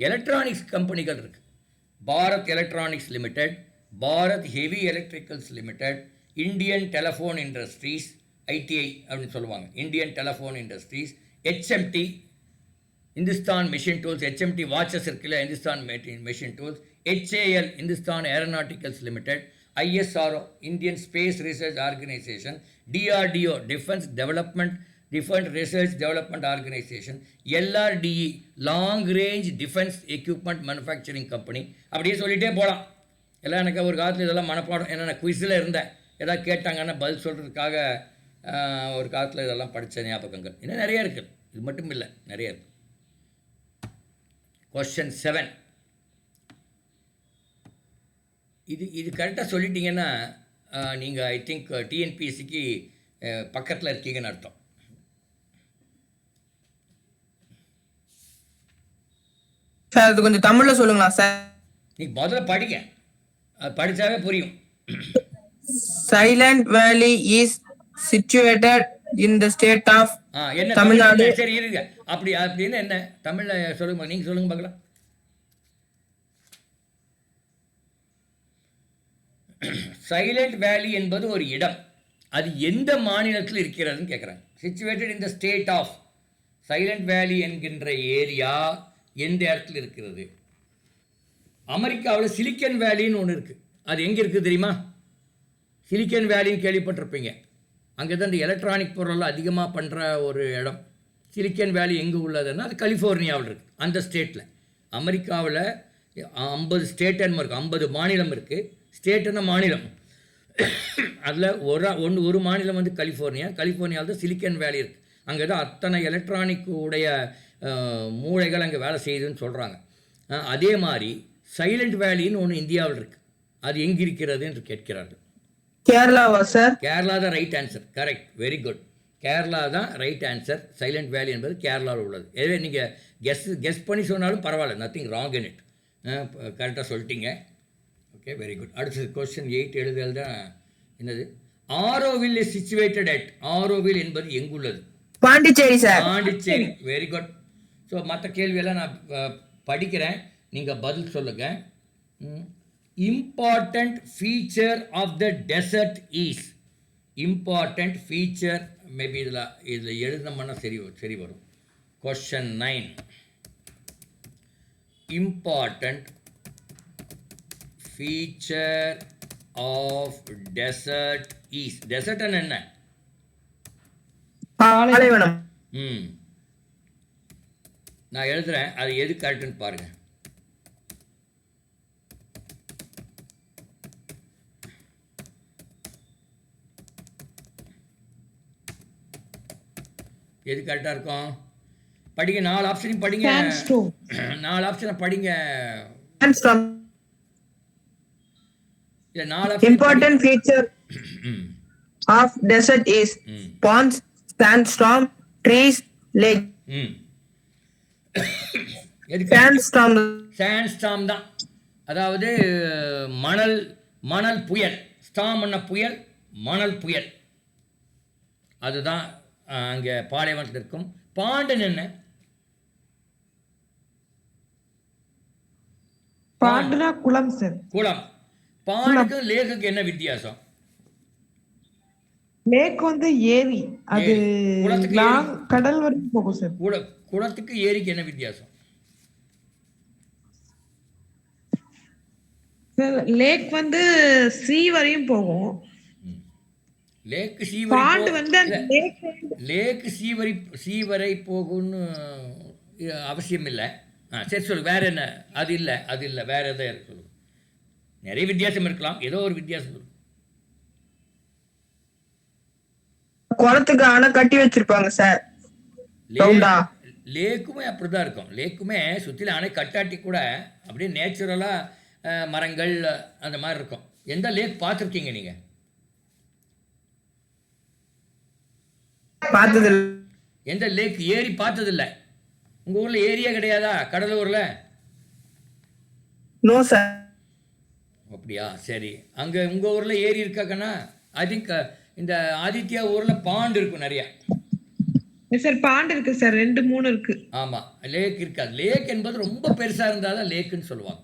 எலக்ட்ரானிக்ஸ் கம்பெனிகள் இருக்குது. Bharat electronics limited, Bharat heavy electricals limited, Indian telephone industries, ITI அப்படின்னு சொல்லுவாங்க, Indian telephone industries, HMT, Hindustan machine tools, HMT watches இருக்குல்ல, Hindustan machine tools, HAL, Hindustan aeronautics limited, ISRO, Indian space research organisation, DRDO, defence research development organisation, LRDE, long range defence equipment manufacturing company, அப்படியே சொல்லிகிட்டே போகலாம். எல்லாம் எனக்கு ஒரு காலத்தில் இதெல்லாம் மனப்பாடம், ஏன்னா நான் குவிஸில் இருந்தேன், ஏதாவது கேட்டாங்கன்னா பதில் சொல்கிறதுக்காக ஒரு காலத்தில் இதெல்லாம் படித்த ஞாபகங்கள் இன்னும் நிறைய இருக்குது. இது மட்டும் இல்லை, நிறைய இருக்குது. கொஸ்டின் 7. இது கரெக்டாக சொல்லிட்டீங்கன்னா நீங்கள் ஐ திங்க் டிஎன்பிஎஸ்சிக்கு பக்கத்தில் இருக்கீங்கன்னு அர்த்தம். சார் அது கொஞ்சம் தமிழ்ல சொல்லுங்களா சார்? நீங்கள் முதல்ல படிங்க, அது படித்தாவே புரியும். Silent valley is situated in the state of என்ன தமிழ்நாடு. சரி இருங்க, அப்படின்னு என்ன தமிழில் சொல்லுங்க, நீங்கள் சொல்லுங்க பார்க்கலாம். சைலண்ட் வேலி என்பது ஒரு இடம், அது எந்த மாநிலத்தில் இருக்கிறதுன்னு கேட்குறாங்க. Situated in the state of, silent valley என்கின்ற ஏரியா எந்த இடத்துல இருக்கிறது? அமெரிக்காவில் சிலிக்கன் வேலின்னு ஒன்று இருக்குது, அது எங்கே இருக்குது தெரியுமா? சிலிக்கன் வேலின்னு கேள்விப்பட்டிருப்பீங்க. அங்கே தான் இந்த எலக்ட்ரானிக் பொருளெல்லாம் அதிகமாக பண்ணுற ஒரு இடம். சிலிக்கன் வேலி எங்கே உள்ளதுன்னா அது கலிஃபோர்னியாவில் இருக்குது, அந்த ஸ்டேட்டில். அமெரிக்காவில் 50 ஸ்டேட் என்னமோ இருக்குது, 50 மாநிலம் இருக்குது. ஸ்டேட்டுன்னா மாநிலம். அதில் ஒரு மாநிலம் வந்து கலிஃபோர்னியாவில் தான் சிலிக்கன் வேலி இருக்குது. அங்கே தான் அத்தனை எலக்ட்ரானிக் உடைய மூளைகள் அங்கே வேலை செய்யுதுன்னு சொல்கிறாங்க. அதே மாதிரி சைலண்ட் வேலின்னு ஒன்று இந்தியாவில் இருக்குது, அது எங்கே இருக்கிறது என்று கேட்கிறார்கள். கேரளாவா சார்? கேரளா தான் right answer, correct, very good. Kerala தான் ரைட் ஆன்சர். சைலண்ட் வேலி என்பது கேரளாவில் உள்ளது. எனவே நீங்கள் கெஸ் பண்ணி சொன்னாலும் பரவாயில்ல, நத்திங் ராங் இன் இட். கரெக்டாக சொல்லிட்டீங்க. Okay, very good. அடுத்தது கொஸ்டின் 8 எழுதுதல் தான் என்னது? Auroville is situated at, Auroville என்பது எங்குள்ளது? Pondicherry sir. Pondicherry, very good. So மற்ற கேள்வியெல்லாம் நான் படிக்கிறேன், நீங்கள் பதில் சொல்லுங்கள். Important feature of the desert is, important feature, maybe இதில் எழுதினோம்னா சரி வரும். Question 9. Important feature of desert is, desert என்ன? பாலைவனம். நான் எழுதுகிறேன், அது எது கரெக்டுன்னு பாருங்கள். எது கரெக்டாக இருக்கும்? படிங்க, 4 ஆப்ஷனையும் படிங்க, 4 ஆப்ஷனை படிங்க. இல்லை, 4 option. Important feature of desert is ponds, sandstorm, trees, lake. Sandstorm தான், அதாவது மணல் புயல். ஸ்டார்ம் என்ன புயல், மணல் புயல், அதுதான் அங்கே பாலைவனத்தில் இருக்கும். பாண்டுன்னு என்ன? பாண்டுனா குளம் சார். குளம். பாண்டுக்கு லேக்குக்கு என்ன வித்தியாசம்? லேக் வந்து ஏரி, அது கடல் வரைக்கும் போகும் சார். குளத்துக்கு ஏரிக்கு என்ன வித்தியாசம்? லேக் வந்து சி வரையும் போகும், லேக்கு சி வரை போகும்னு அவசியம் இல்லை. சரி சொல்லு, வேற என்ன? அது இல்லை வேற எதாவது சொல்லு. நிறைய வித்தியாசம் இருக்கலாம், ஏதோ ஒரு வித்தியாசம் இருக்கும். குளத்துக்கு அணை கட்டி வச்சிருப்பாங்க சார். லேக்குமே அப்படிதான் இருக்கும். லேக்குமே சுற்றில அணை கட்டாட்டி கூட அப்படியே நேச்சுரலாக மரங்கள் அந்த மாதிரி இருக்கும். எந்த லேக் பார்த்துருக்கீங்க நீங்கள்? பார்த்தது எந்த லேக் ஏரி பார்த்ததில்ல? உங்கள் ஊரில் ஏரியா கிடையாதா கடலூரில்? No sir. அப்படியா, சரி. அங்கே உங்கள் ஊரில் ஏரி இருக்காக்கண்ணா? ஐ திங்க் இந்த ஆதித்யா ஊரில் பாண்ட் இருக்கும் நிறையா. சார் பாண்ட் இருக்கு சார், 2-3 இருக்கு. ஆமாம், லேக் இருக்காது. லேக் என்பது ரொம்ப பெருசாக இருந்தால் தான் லேக்குன்னு சொல்லுவாங்க.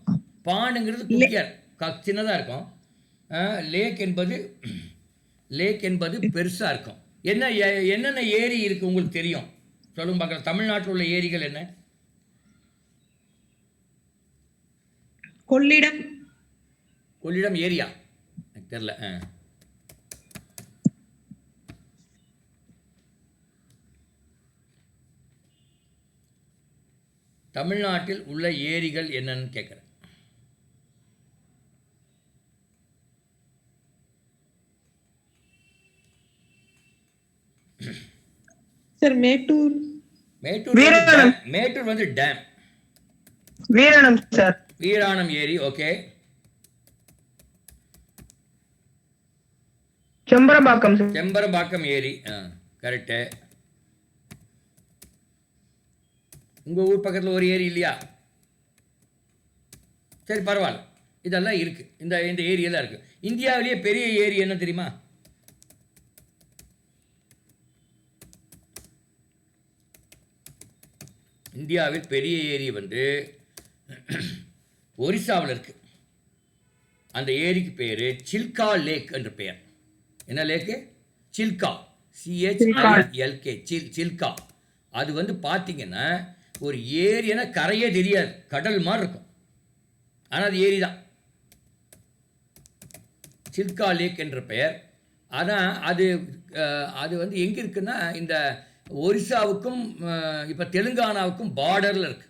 பாண்டுங்கிறது குட்டியாக சின்னதாக இருக்கும். லேக் என்பது பெருசாக இருக்கும். என்னென்ன ஏரி இருக்குது உங்களுக்கு தெரியும்? சொல்லுங்க பார்க்கலாம். தமிழ்நாட்டில் உள்ள ஏரிகள் என்ன? கொள்ளிடம் ஏரியா எனக்கு தெரில. தமிழ்நாட்டில் உள்ள ஏரிகள் என்னன்னு கேட்குறேன். சார் மேட்டூர் வந்து டேம். வீராணம் சார். வீராணம் ஏரி. ஓகே. செம்பரம்பாக்கம் ஏரி. கரெக்டு. உங்கள் ஊர் பக்கத்தில் ஒரு ஏரி இல்லையா? சரி, பரவாயில்ல. இதெல்லாம் இருக்குது. இந்த ஏரியெல்லாம் இருக்குது. இந்தியாவிலேயே பெரிய ஏரி என்ன தெரியுமா? இந்தியாவில் பெரிய ஏரி வந்து ஒரிசாவில் இருக்குது. அந்த ஏரிக்கு பேர் சில்கா லேக் என்று பெயர். என்ன லேக்கு? சில்கா. CHILK. சில்கா. அது வந்து பார்த்தீங்கன்னா ஒரு ஏரினா கரையே தெரியாது, கடல் மாதிரி இருக்கும். ஆனால் அது ஏரி தான். சில்கா லேக் என்ற பெயர். ஆனால் அது வந்து எங்கே இருக்குன்னா இந்த ஒரிசாவுக்கும் இப்போ தெலுங்கானாவுக்கும் பார்டரில் இருக்கு.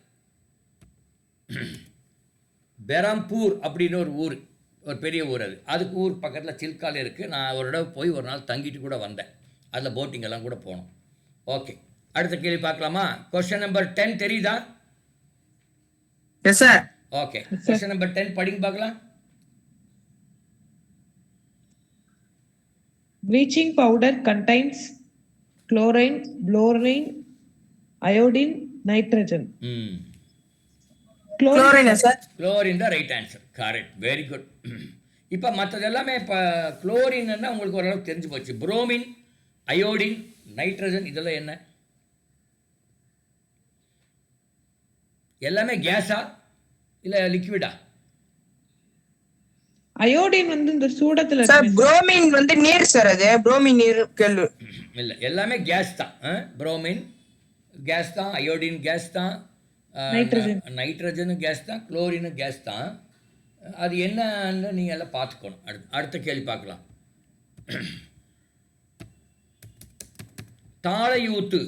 பெரம்பூர் அப்படின்னு ஒரு ஊர், ஒரு பெரிய ஊர். அதுக்கு ஊர் பக்கத்தில் சில்கால இருக்குது. நான் ஒரு தடவை போய் ஒரு நாள் தங்கிட்டு கூட வந்தேன். அதில் போட்டிங்கெல்லாம் கூட போனோம். ஓகே, அடுத்த கேள்வி பார்க்கலாமா? கொஸ்டின் நம்பர் 10 தெரியுதா? Yes sir. Okay, question number 10 படிங்க பார்க்கலாம். Bleaching powder contains chlorine, fluorine, iodine, nitrogen. Chlorine sir. Chlorine தான் right answer. Correct, very good. இப்போ மற்றது எல்லாமே இப்போ குளோரின்னா உங்களுக்கு ஓரளவுக்கு தெரிஞ்சு போச்சு. புரோமின், அயோடின், நைட்ரஜன் இதெல்லாம் என்ன? எல்லாமே கேஸா இல்லை லிக்விடா? அயோடின் வந்து இந்த சூடத்துல சார் புரோமின் வந்து நீர் சார். அது புரோமின் நீர் கேள்வி இல்லை, எல்லாமே கேஸ் தான். புரோமின் கேஸ் தான், அயோடின் கேஸ் தான், நைட்ரஜனும் கேஸ் தான், குளோரினும் கேஸ் தான். அது என்னன்னு நீங்கள் எல்லாம் பார்த்துக்கணும். அடுத்த கேள்வி பார்க்கலாம். தாழையூத்து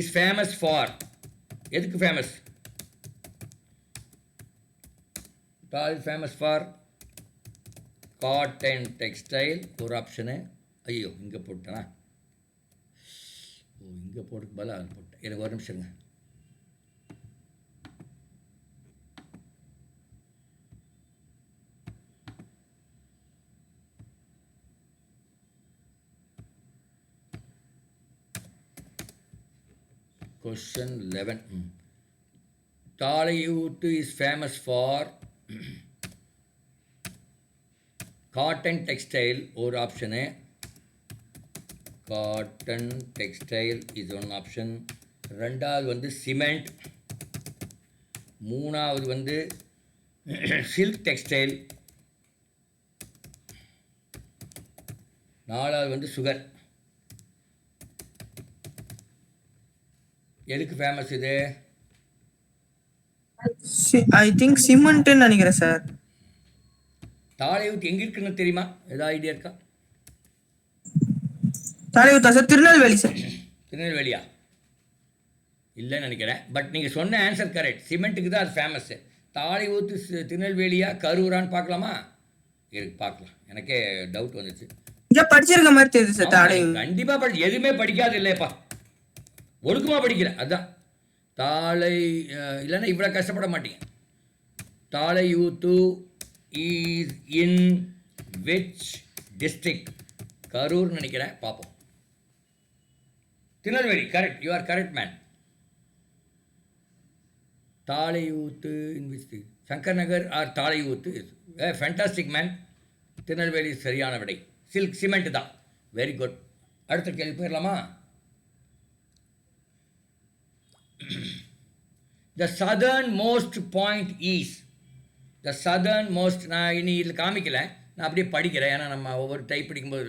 இஸ் ஃபேமஸ் ஃபார், எதுக்கு famous? Famous for cotton textile ஒரு ஆப்ஷனு. ஐயோ, இங்கே போட்டேனா? இங்கே போட்டுக்கு பதிலாக அதை போட்டேன். எனக்கு ஒரு நிமிஷங்க. Question 11. Tollywood is famous for cotton textile ஒரு option. Cotton textile is one option. ரெண்டாவது வந்து சிமெண்ட். மூணாவது வந்து சில்க் டெக்ஸ்டைல். நாலாவது வந்து சுகர். எதுக்கு ஃபேமஸ் இது? ஐ திங்க் சிமெண்ட்னு நினைக்கிறேன் சார். தாழையூத்து எங்கே இருக்குன்னு தெரியுமா? ஏதாவது ஐடியா இருக்கா? தாழையூத்தா சார்? திருநெல்வேலி சார். திருநெல்வேலியா? இல்லைன்னு நினைக்கிறேன். பட் நீங்கள் சொன்ன ஆன்சர் கரெக்ட். சிமெண்ட்டுக்கு தான் அது ஃபேமஸ்ஸு. தாழையூத்து திருநெல்வேலியா கரூரான்னு பார்க்கலாமா? இருக்கு, பார்க்கலாம். எனக்கே டவுட் வந்துச்சு. இங்கே படிச்சிருக்க மாதிரி தெரியுது சார். தாழையூத்து கண்டிப்பாக எதுவுமே படிக்காது இல்லையப்பா, ஒழுக்கமாக படிக்கிறேன். அதுதான் தாழை. இல்லைன்னா இவ்வளோ கஷ்டப்பட மாட்டீங்க. Thalaiyuthu is in which district? Karur நினைக்கிறேன், பார்ப்போம். Tirunelveli, correct, you are correct man. Thalaiyuthu in which, Shankar Nagar or Thalaiyuthu, fantastic man. Tirunelveli சரியான விடை. சில்க் சிமெண்ட் தான். Very good. அடுத்த கேள்வி போயிடலாமா? The southern most point is, the southern most, நான் இனி இதில் காமிக்கல, நான் அப்படியே படிக்கிறேன், ஏன்னா நம்ம ஒவ்வொரு டைப் படிக்கும்போது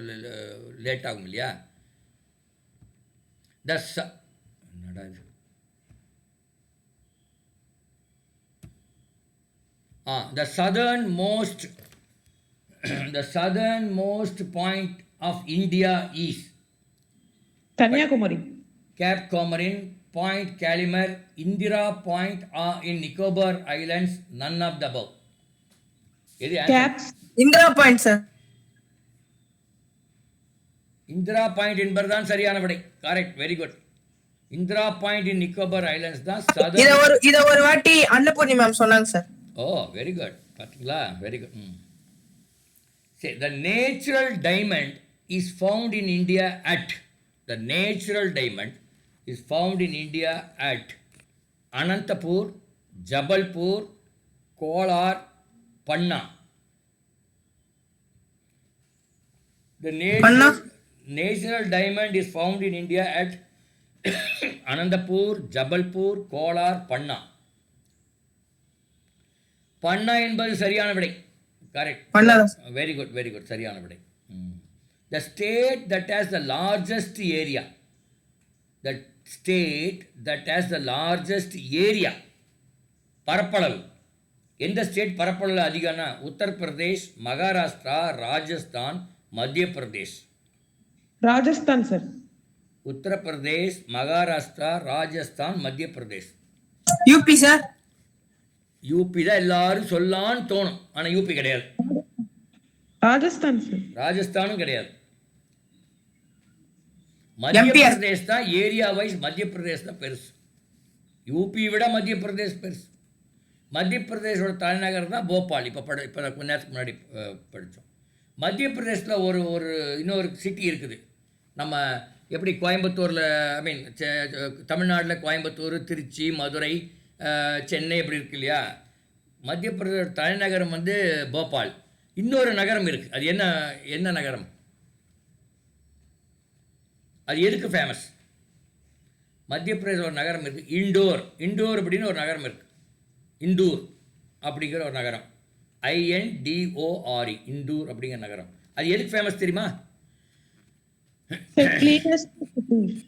லேட் ஆகும் இல்லையா. த என்னடா இது, the southernmost the southernmost point of India is Kanyakumari. Cape Comorin, Point Calimere, Indira Point are in Nicobar Islands, none of the above. இது caps. Indira point sir. Indira point என்பதுதான் சரியான விடை. Correct, very good. Indira point in Nicobar islands தான் இத ஒரு வாட்டி Annapoorni ma'am சொன்னாங்க sir. Oh, very good. பார்த்தீங்களா, வெரி குட். சரி, the natural diamond is found in India at, the natural diamond is found in India at Anantapur, Jabalpur, Kolar, Panna. The natural diamond is found in India at Anandapur, Jabalpur, Kolar, Panna. பன்னா என்பது சரியான விடை. Correct, very good, very good, சரியான விடை. The state that has the largest area, the state that has the largest area, பரப்பளவு, எந்த state பரப்பளவு அதிகம்னா உத்தரப்பிரதேஷ், மகாராஷ்டிரா, ராஜஸ்தான், மத்திய Pradesh. Rajasthan sir. Uttar Pradesh, Maharashtra, Rajasthan, மத்திய பிரதேஷ். UP sir. யூபி தான் எல்லாரும் சொல்லான்னு தோணும், ஆனால் யூபி கிடையாது. ராஜஸ்தான் சார். ராஜஸ்தானும் கிடையாது. மத்திய பிரதேஷ் தான் ஏரியா வைஸ், மத்திய பிரதேஷ் தான் பெருசு. யூபி விட மத்திய பிரதேஷ் பெருசு. மத்திய பிரதேஷோட தலைநகர் தான் போபால். இப்போ கொஞ்ச நேரத்துக்கு முன்னாடி படித்தோம். மத்திய பிரதேஷில் ஒரு இன்னொரு சிட்டி இருக்குது. நம்ம எப்படி கோயம்புத்தூரில், ஐ மீன் தமிழ்நாட்டில் கோயம்புத்தூர், திருச்சி, மதுரை, சென்னை இப்படி இருக்கு இல்லையா. மத்திய பிரதேச தலைநகரம் வந்து போபால். இன்னொரு நகரம் இருக்குது, அது என்ன நகரம்? அது எதுக்கு ஃபேமஸ்? மத்திய பிரதேச ஒரு நகரம் இருக்குது, இண்டோர் அப்படின்னு ஒரு நகரம் இருக்குது. இந்தூர் அப்படிங்கிற ஒரு நகரம், INDORE, இந்தூர் அப்படிங்கிற நகரம். அது எதுக்கு ஃபேமஸ் தெரியுமா?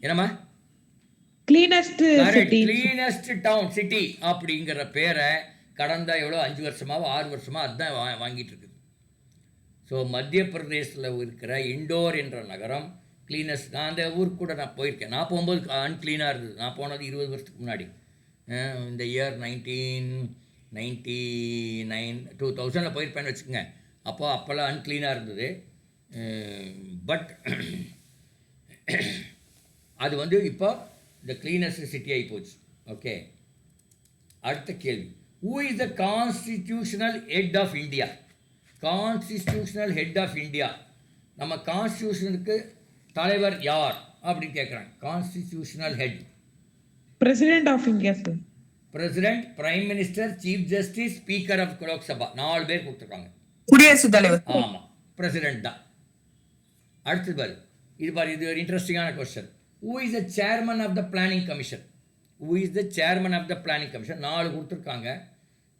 என்னம்மா? கிளீனஸ்ட் டவுன் சிட்டி அப்படிங்கிற பேரை கடந்த எவ்வளோ 5 வருஷமாக 6 வருஷமாக அதுதான் வாங்கிட்டு இருக்குது. ஸோ மத்திய பிரதேசத்தில் இருக்கிற இண்டோர் என்ற நகரம் கிளீனஸ்ட். நான் அந்த ஊருக்கு கூட நான் போயிருக்கேன். நான் போகும்போது அன்க்ளீனாக இருந்தது. நான் போனது 20 வருஷத்துக்கு முன்னாடி, இந்த இயர் 1999 2000 போயிருப்பேன்னு வச்சுக்கோங்க. அப்போல்லாம் அன்க்ளீனாக இருந்தது. பட் அது வந்து இப்போ இந்த கிளீனஸ்ட் சிட்டி ஆகி போச்சு. ஓகே, அடுத்த கேள்வி. Who is the constitutional head of India? Constitutional head of India, நம்ம கான்ஸ்டிடியூஷனுக்கு தலைவர் யார் அப்படின்னு கேட்குறாங்க. Constitutional head president of India sir. President, prime minister, chief justice, speaker of Lok Sabha, 4 பேர் கொடுத்துருக்காங்க. குடியரசுத் தலைவர். ஆமாம், பிரசிடென்ட் தான். அடுத்தது பாரு, இது ஒரு இன்ட்ரெஸ்டிங்கான question. Who is the chairman of the planning commission? Who is the chairman of the planning commission? 4 கொடுத்துருக்காங்க.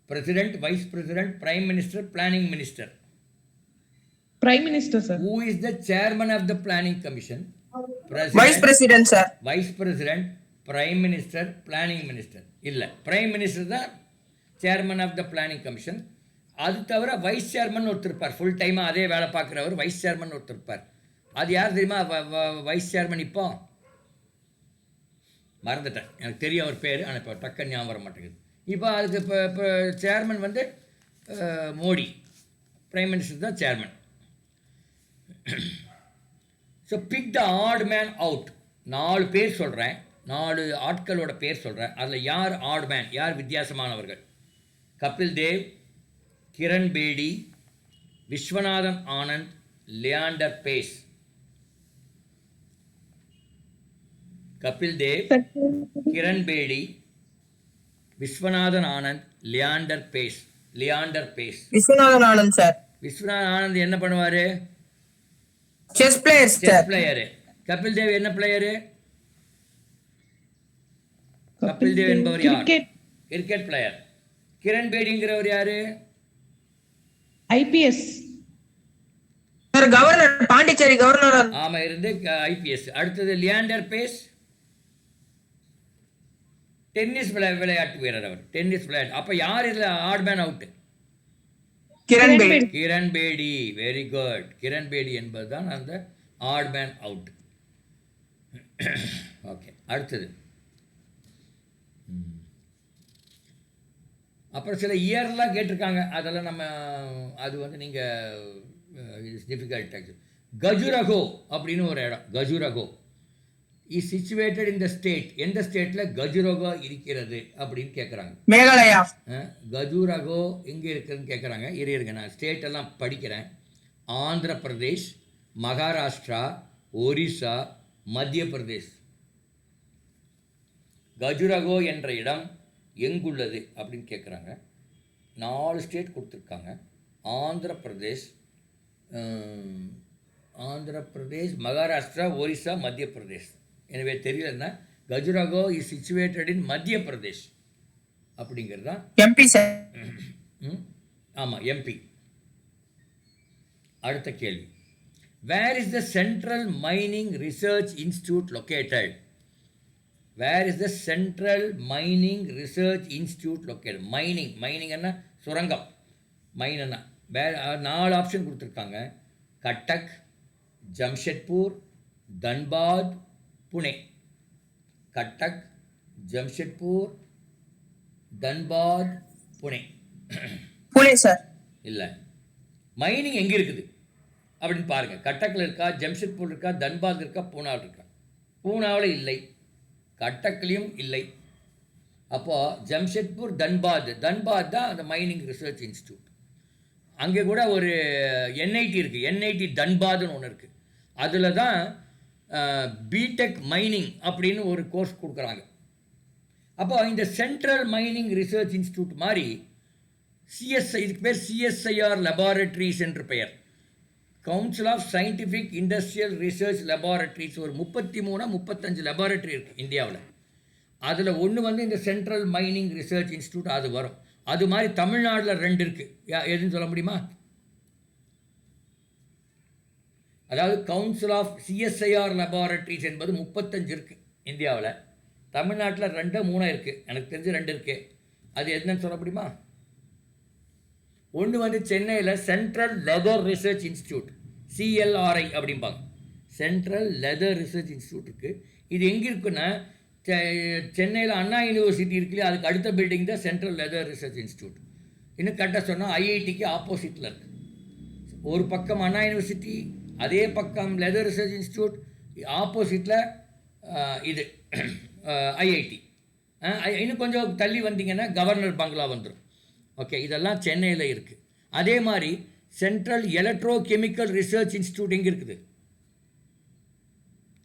President, vice president, prime minister, planning minister. Prime minister sir. Who is the chairman of the planning commission? Vice president sir. Vice president, prime minister, planning minister. இல்லை, prime minister தான் chairman of the planning commission. அது தவிர vice chairman ஒருத்தர் இருப்பார், full டைமாக அதே வேலை பார்க்குறவர் vice chairman ஒருத்தர் இருப்பார். அது யார் தெரியுமா? வைஸ் சேர்மன் இப்போ மறந்துட்டேன், எனக்கு தெரியும் அவர் பேர், ஆனால் இப்போ டக்குன்னு ஞாபகம் வர மாட்டேங்குது. இப்போ அதுக்கு இப்போ சேர்மன் வந்து மோடி, பிரைம் மினிஸ்டர் தான் chairman. So pick the odd man out. 4 பேர் சொல்கிறேன், 4 ஆட்களோட பேர் சொல்கிறேன். அதில் யார் ஆட் மேன், யார் வித்தியாசமானவர்கள்? கபில் தேவ், கிரண் பேடி, விஸ்வநாதன் ஆனந்த், லியாண்டர் பேஸ். கபில் தேவ், கிரண் பேடி, விஸ்வநாதன் ஆனந்த், லியாண்டர் பேஸ். விஸ்வநாதன் ஆனந்த் சார். விஸ்வநாதன் ஆனந்த் என்ன பண்ணுவார்? Chess player chess sir. Player. Kapil Dev என்ன பிளேயரு? கபில் தேவ் என்பவர் யார்? Cricket player. கிரண் பேடிங்கிறவர் யாரு? IPS. Sir governor, Pondicherry governor. ஆமா, இருந்து ஐபிஎஸ். அடுத்தது லியாண்டர் பேஸ், டென்னிஸ் விளையாட்டு வீரர். அவர் டென்னிஸ் விளையாட்டு. அப்ப யார் இதுல odd man out? Kiran Bedi. Very good. Kiran Bedi என்பதுதான் அந்த ஆட்மேன் அவுட். ஓகே, அடுத்தது. அப்புறம் சில இயர்லாம் கேட்டிருக்காங்க. அதெல்லாம் நம்ம அது வந்து நீங்கள் இட்ஸ் டிஃபிகல்ட். கஜுரகோ அப்படின்னு ஒரு இடம். Khajuraho is situated in the state. எந்த ஸ்டேட்டில் கஜுரகோ இருக்கிறது அப்படின்னு கேட்குறாங்க. மேகாலயா. கஜுரகோ எங்கே இருக்குதுன்னு கேட்குறாங்க. இருங்க, நான் ஸ்டேட் எல்லாம் படிக்கிறேன். ஆந்திர பிரதேஷ், மகாராஷ்டிரா, ஒரிசா, மத்திய பிரதேஷ். கஜுரகோ என்ற இடம் எங்குள்ளது அப்படின்னு கேட்குறாங்க. 4 ஸ்டேட் கொடுத்துருக்காங்க. ஆந்திர பிரதேஷ், மகாராஷ்டிரா, ஒரிசா, மத்திய பிரதேஷ். எனவே தெரியலன்னா கஜுராகோ இஸ் சிச்சுவேட்டட் இன் மத்திய பிரதேஷ் அப்படிங்கிறது தான் எம்பி சார். ஆமாம், எம்பி. அடுத்த கேள்வி. Where is the central mining research institute located? Where is the central mining research institute located? மைனிங்னா சுரங்கம். மைனன்னா 4 ஆப்ஷன் கொடுத்துருக்காங்க. கட்டக், ஜம்ஷெட்பூர், தன்பாத், புனே. கட்டக், ஜம்ஷெட்பூர், தன்பாத், புனே. புனே சார். இல்லை, மைனிங் எங்கே இருக்குது அப்படின்னு பாருங்கள். கட்டக்கில் இருக்கா, ஜம்ஷெட்பூர் இருக்கா, தன்பாத் இருக்கா, பூனாவில் இருக்கா? பூனாவில் இல்லை, கட்டக்லேயும் இல்லை. அப்போது ஜம்ஷெட்பூர், தன்பாத் தான் அந்த மைனிங் ரிசர்ச் இன்ஸ்டியூட். அங்கே கூட ஒரு என்ஐடி இருக்குது. என்ஐடி தன்பாத்னு ஒன்று இருக்குது. அதில் தான் பிடெக் மைனிங் அப்படின்னு ஒரு கோர்ஸ் கொடுக்குறாங்க. அப்போ இந்த சென்ட்ரல் மைனிங் ரிசர்ச் இன்ஸ்டியூட் மாதிரி சிஎஸ்ஐ, இதுக்கு பேர் சிஎஸ்ஐஆர் லெபார்டரிஸ் என்று பெயர். Council of scientific industrial research laboratories. ஒரு 33-35 லெபார்டரி இருக்குது இந்தியாவில். அதில் ஒன்று வந்து இந்த சென்ட்ரல் மைனிங் ரிசர்ச் இன்ஸ்டியூட் அது வரும். அது மாதிரி தமிழ்நாட்டில் 2 இருக்குது. எதுன்னு சொல்ல முடியுமா? அதாவது கவுன்சில் ஆஃப் சிஎஸ்ஐஆர் லெபார்டரிஸ் என்பது 35 இருக்குது இந்தியாவில். தமிழ்நாட்டில் 2-3 இருக்குது. எனக்கு தெரிஞ்சு 2 இருக்குது. அது என்னன்னு சொல்ல முடியுமா? ஒன்று வந்து சென்னையில் central leather research institute, CLRI அப்படிம்பாங்க. சென்ட்ரல் லெதர் ரிசர்ச் இன்ஸ்டியூட் இருக்குது. இது எங்கே இருக்குன்னா சென்னையில் அண்ணா யூனிவர்சிட்டி இருக்குல்லையா, அதுக்கு அடுத்த பில்டிங் தான் சென்ட்ரல் லெதர் ரிசர்ச் இன்ஸ்டியூட். இன்னும் கரெக்டாக சொன்னால் ஐஐடிக்கு ஆப்போசிட்டில் இருக்குது. ஒரு பக்கம் அண்ணா யூனிவர்சிட்டி, அதே பக்கம் லெதர் ரிசர்ச் இன்ஸ்டியூட், ஆப்போசிட்டில் இது ஐஐடி. இன்னும் கொஞ்சம் தள்ளி வந்தீங்கன்னா கவர்னர் பங்களா வந்துடும். ஓகே, இதெல்லாம் சென்னையில் இருக்குது. அதே மாதிரி central electro chemical research institute எங்கே இருக்குது?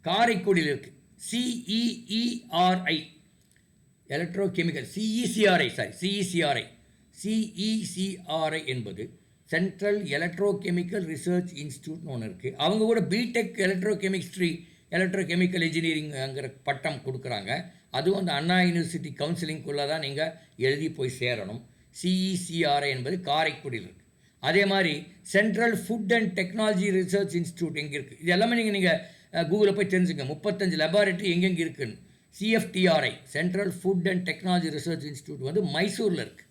காரைக்குடியில் இருக்குது. CEERI எலக்ட்ரோ கெமிக்கல், CECRI என்பது சென்ட்ரல் எலக்ட்ரோ கெமிக்கல் ரிசர்ச் இன்ஸ்டியூட்னு ஒன்று இருக்குது. அவங்க கூட பிடெக் எலக்ட்ரோ கெமிக்கல் இன்ஜினியரிங்கிற பட்டம் கொடுக்குறாங்க. அதுவும் அந்த அண்ணா யூனிவர்சிட்டி கவுன்சிலிங்குள்ளே தான் நீங்கள் எழுதி போய் சேரணும். CECRI என்பது காரைக்குடியில் இருக்குது. அதே மாதிரி central food and technology research institute எங்கே இருக்குது? இது எல்லாமே நீங்கள் கூகுளில் போய் தெரிஞ்சுங்க. 35 லெபார்டரி எங்கெங்கே இருக்குன்னு. CFTRI central food and technology research institute வந்து மைசூரில் இருக்குது.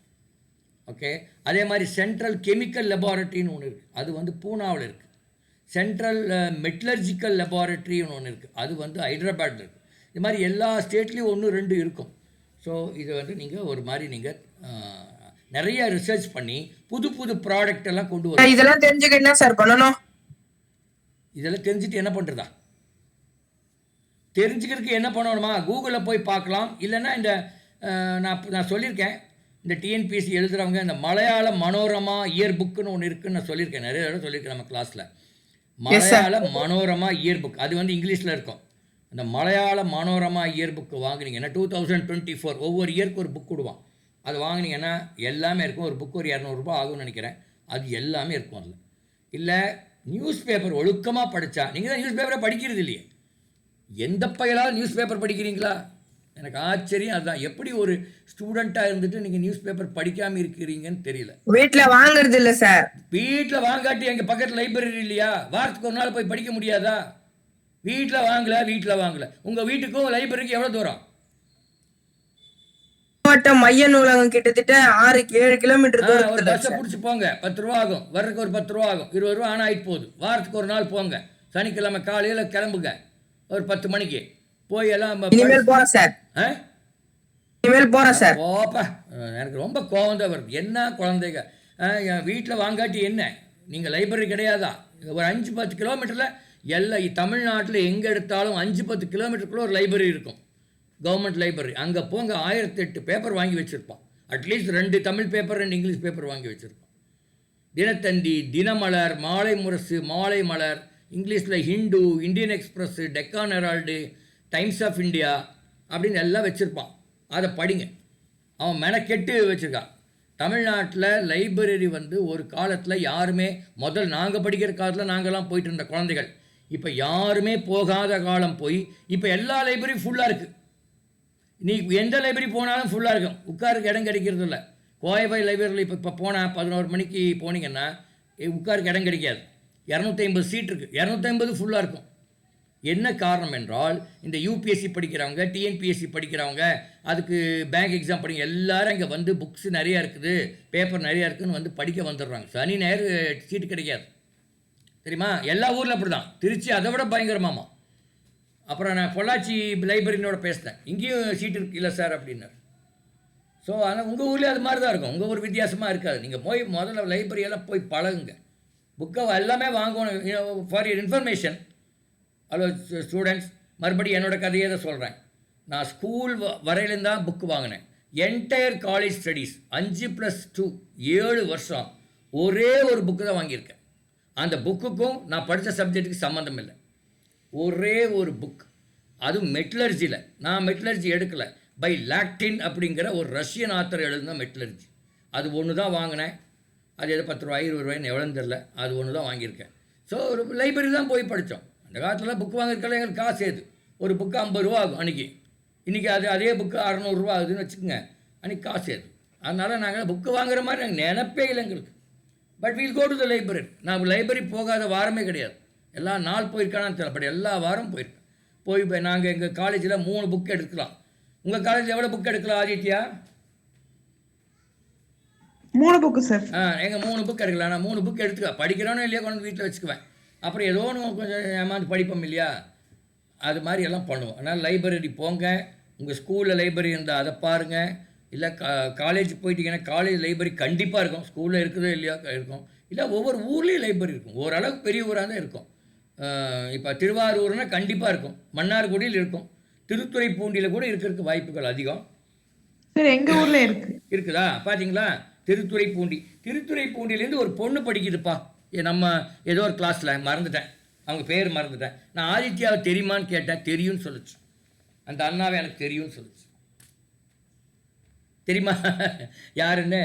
ஓகே, அதே மாதிரி சென்ட்ரல் கெமிக்கல் லெபார்டரின்னு ஒன்று இருக்குது. அது வந்து பூனாவில் இருக்குது. சென்ட்ரல் மெட்டலர்ஜிக்கல் லெபார்டரின்னு ஒன்று இருக்குது. அது வந்து ஹைதராபாத்தில் இருக்குது. இது மாதிரி எல்லா ஸ்டேட்லேயும் 1-2 இருக்கும். ஸோ இது வந்து நீங்கள் ஒரு மாதிரி நீங்கள் நிறைய ரிசர்ச் பண்ணி புது ப்ராடக்ட் எல்லாம் கொண்டு வரும். இதெல்லாம் தெரிஞ்சுக்க என்ன சார் பண்ணணும்? இதெல்லாம் தெரிஞ்சுட்டு என்ன பண்ணுறதா? தெரிஞ்சுக்கிறதுக்கு என்ன பண்ணணுமா? கூகுளில் போய் பார்க்கலாம். இல்லைன்னா இந்த நான் சொல்லியிருக்கேன், இந்த டிஎன்பிஎஸ்சி எழுதுகிறவங்க இந்த மலையாள மனோரமா இயர் புக்குன்னு ஒன்று இருக்குன்னு நான் சொல்லியிருக்கேன், நிறைய தடவை சொல்லியிருக்கேன் நம்ம கிளாஸில். மலையாள மனோரமா இயர் புக், அது வந்து இங்கிலீஷில் இருக்கும். அந்த மலையாள மனோரமா இயர் புக்கு வாங்கினீங்கன்னா 2024 ஒவ்வொரு இயருக்கு ஒரு புக் விடுவான். அது வாங்கினீங்கன்னா எல்லாமே இருக்கும். ஒரு புக்கு ஒரு 200 ஆகும்னு நினைக்கிறேன். அது எல்லாமே இருக்கும் அதில். இல்லை நியூஸ் பேப்பர் ஒழுக்கமாக படித்தா, நீங்கள் தான் நியூஸ் பேப்பரை படிக்கிறது இல்லையே, எந்த பையலாவது நியூஸ் பேப்பர் படிக்கிறீங்களா? எனக்கு ஆச்சரியம் அதுதான். எப்படி ஒரு ஸ்டூடெண்ட்டாக இருந்துட்டு நீங்கள் நியூஸ் பேப்பர் படிக்காமல் இருக்கிறீங்கன்னு தெரியல. வீட்டில் வாங்குறது இல்லை சார். வீட்டில் வாங்காட்டி எங்கள் பக்கத்தில் லைப்ரரி இல்லையா? வாரத்துக்கு ஒரு நாள் போய் படிக்க முடியாதா? வீட்டில் வாங்கல. உங்கள் வீட்டுக்கும் லைப்ரரிக்கு எவ்வளோ தூரம்? மாவட்ட மைய நூலகம் கிட்டத்தட்ட 6-7 கிலோமீட்டர் தூரம். ஒரு பஸ்ஸை பிடிச்சி போங்க, 10 ரூபா ஆகும். வர்றதுக்கு ஒரு 10 ரூபா ஆகும். 20 ரூபா ஆனால் ஆகிட்டு போகுது. வாரத்துக்கு ஒரு நாள் போங்க. சனிக்கிழமை காலையில் கிளம்புங்க, ஒரு 10 மணிக்கு போய் எல்லாம். இனிமேல் போறேன் சார். போப்பா, எனக்கு ரொம்ப கோவம் தான் வருது. என்ன குழந்தைங்க என் வீட்டில் வாங்காட்டி என்ன? நீங்கள் லைப்ரரி கிடையாதா? ஒரு 5-10 கிலோமீட்டரில் எல்லாம் தமிழ்நாட்டில் எங்கே எடுத்தாலும் 5-10 கிலோமீட்டருக்குள்ளே ஒரு லைப்ரரி இருக்கும், கவர்மெண்ட் லைப்ரரி. அங்கே போங்க, 1008 பேப்பர் வாங்கி வச்சுருப்பான். At least 2 Tamil paper 2 English paper வாங்கி வச்சுருப்பான். தினத்தந்தி, தினமலர், மாலை முரசு, மாலை மலர், இங்கிலீஷில் Hindu, Indian Express, Deccan Herald, Times of India அப்படின்னு எல்லாம் வச்சுருப்பான். அதை படிங்க. அவன் மெனக்கெட்டு வச்சுருக்கான். தமிழ்நாட்டில் லைப்ரரி வந்து ஒரு காலத்தில் யாருமே, நாங்கள் படிக்கிற காலத்தில் நாங்கள்லாம் போயிட்டு இருந்த குழந்தைகள், இப்போ யாருமே போகாத காலம் போய் இப்போ எல்லா லைப்ரரியும் ஃபுல்லாக இருக்குது. நீ எந்த லைப்ரரி போனாலும் ஃபுல்லாக இருக்கும், உட்காருக்கு இடம் கிடைக்கிறது இல்லை. கோயபாய் லைப்ரரியில் இப்போ போனால் 11 மணிக்கு போனீங்கன்னா உட்காருக்கு இடம் கிடைக்காது. 250 சீட் இருக்குது, 250 ஃபுல்லாக இருக்கும். என்ன காரணம் என்றால், இந்த யூபிஎஸ்சி படிக்கிறவங்க, டிஎன்பிஎஸ்சி படிக்கிறவங்க, அதுக்கு பேங்க் எக்ஸாம் படிங்க எல்லாரும் இங்கே வந்து புக்ஸ் நிறையா இருக்குது, பேப்பர் நிறையா இருக்குதுன்னு வந்து படிக்க வந்துடுறாங்க. சனி ஞாயிறு சீட்டு கிடைக்காது, தெரியுமா? எல்லா ஊரில் அப்படி தான். திருச்சி அதை விட பயங்கரமாமா. அப்புறம் நான் பொள்ளாச்சி லைப்ரரினோட பேசினேன், இங்கேயும் சீட்டு இருக்கு இல்லை சார் அப்படின்னாரு. ஸோ ஆனால் உங்கள் ஊர்லேயே அது மாதிரி தான் இருக்கும், உங்கள் ஊர் வித்தியாசமாக இருக்காது. நீங்கள் போய் முதல்ல லைப்ரரியெல்லாம் போய் பழகுங்க, புக்கை எல்லாமே வாங்கணும். For your information, hello students, மறுபடியும் என்னோடய கதையை தான் சொல்கிறேன். நான் ஸ்கூல் வரையிலேருந்து தான் புக்கு வாங்கினேன். என்டையர் காலேஜ் ஸ்டடீஸ் 5+2 7 வருஷம் ஒரே ஒரு புக்கு தான் வாங்கியிருக்கேன். அந்த புக்குக்கும் நான் படித்த சப்ஜெக்ட்டுக்கு சம்மந்தம் இல்லை. ஒரே ஒரு புக், அதுவும் மெட்லர்ஜியில். நான் மெட்லர்ஜி எடுக்கலை, பை லாக்டின் அப்படிங்கிற ஒரு ரஷ்யன் ஆத்தர் எழுதுனா மெட்லர்ஜி. அது ஒன்று தான் வாங்கினேன். அது எது 10 ரூபாய் 20 ரூபாய்னு எவ்வளோன்னு தெரில, அது ஒன்று தான் வாங்கியிருக்கேன். ஸோ ஒரு லைப்ரரி தான் போய் படித்தோம். அந்த காலத்தில் புக்கு வாங்கியிருக்கலாம், எங்களுக்கு காசு ஏது. ஒரு புக்கு 50 ரூபா ஆகும் அன்றைக்கி. இன்றைக்கி அதே புக்கு 600 ரூபா ஆகுதுன்னு வச்சுக்கோங்க, அன்றைக்கி காசு ஏது. அதனால் நாங்கள் புக்கு வாங்குற மாதிரி நாங்கள் நினைப்பே இல்லை எங்களுக்கு. But we'll go to the library. நான் லைப்ரரி போகாத வாரமே கிடையாது. எல்லா நாள் போயிருக்கானு தெரியல, பட் எல்லா வாரம் போயிருக்கேன். போய் நாங்கள் எங்கள் காலேஜில் 3 புக்கு எடுக்கலாம். உங்கள் காலேஜில் எவ்வளோ புக் எடுக்கலாம் ஆதித்யா? 3 book sir. எங்கள் 3 புக் எடுக்கலாம். நான் 3 புக் எடுத்துக்குவேன், படிக்கிறோன்னு இல்லையா கொண்டு வீட்டில் வச்சுக்குவேன். அப்புறம் ஏதோ ஒன்று கொஞ்சம் ஏமாந்து படிப்போம் இல்லையா, அது மாதிரி எல்லாம் பண்ணுவோம். அதனால் லைப்ரரி போங்க. உங்கள் ஸ்கூலில் லைப்ரரி இருந்தால் அதை பாருங்கள். இல்லை காலேஜ் போயிட்டீங்கன்னா காலேஜ் லைப்ரரி கண்டிப்பாக இருக்கும். ஸ்கூலில் இருக்குதோ இல்லையா இருக்கும். இல்லை ஒவ்வொரு ஊர்லேயும் லைப்ரரி இருக்கும். ஓரளவுக்கு பெரிய ஊராக தான் இருக்கும். இப்போ திருவாரூர்னால் கண்டிப்பாக இருக்கும், மன்னார்குடியில் இருக்கும், திருத்துறைப்பூண்டியில் கூட இருக்கிறதுக்கு வாய்ப்புகள் அதிகம். சார் எங்கள் ஊரில் இருக்குதா? பார்த்தீங்களா? திருத்துறைப்பூண்டிலேருந்து ஒரு பொண்ணு படிக்குதுப்பா, நம்ம ஏதோ ஒரு கிளாஸில், மறந்துட்டேன், அவங்க பேர் மறந்துட்டேன். நான் ஆதித்யாவை தெரியுமான்னு கேட்டேன், தெரியும்னு சொல்லிச்சு. அந்த அண்ணாவை எனக்கு தெரியும்னு சொல்லிச்சு. தெரியுமா யாருன்னு?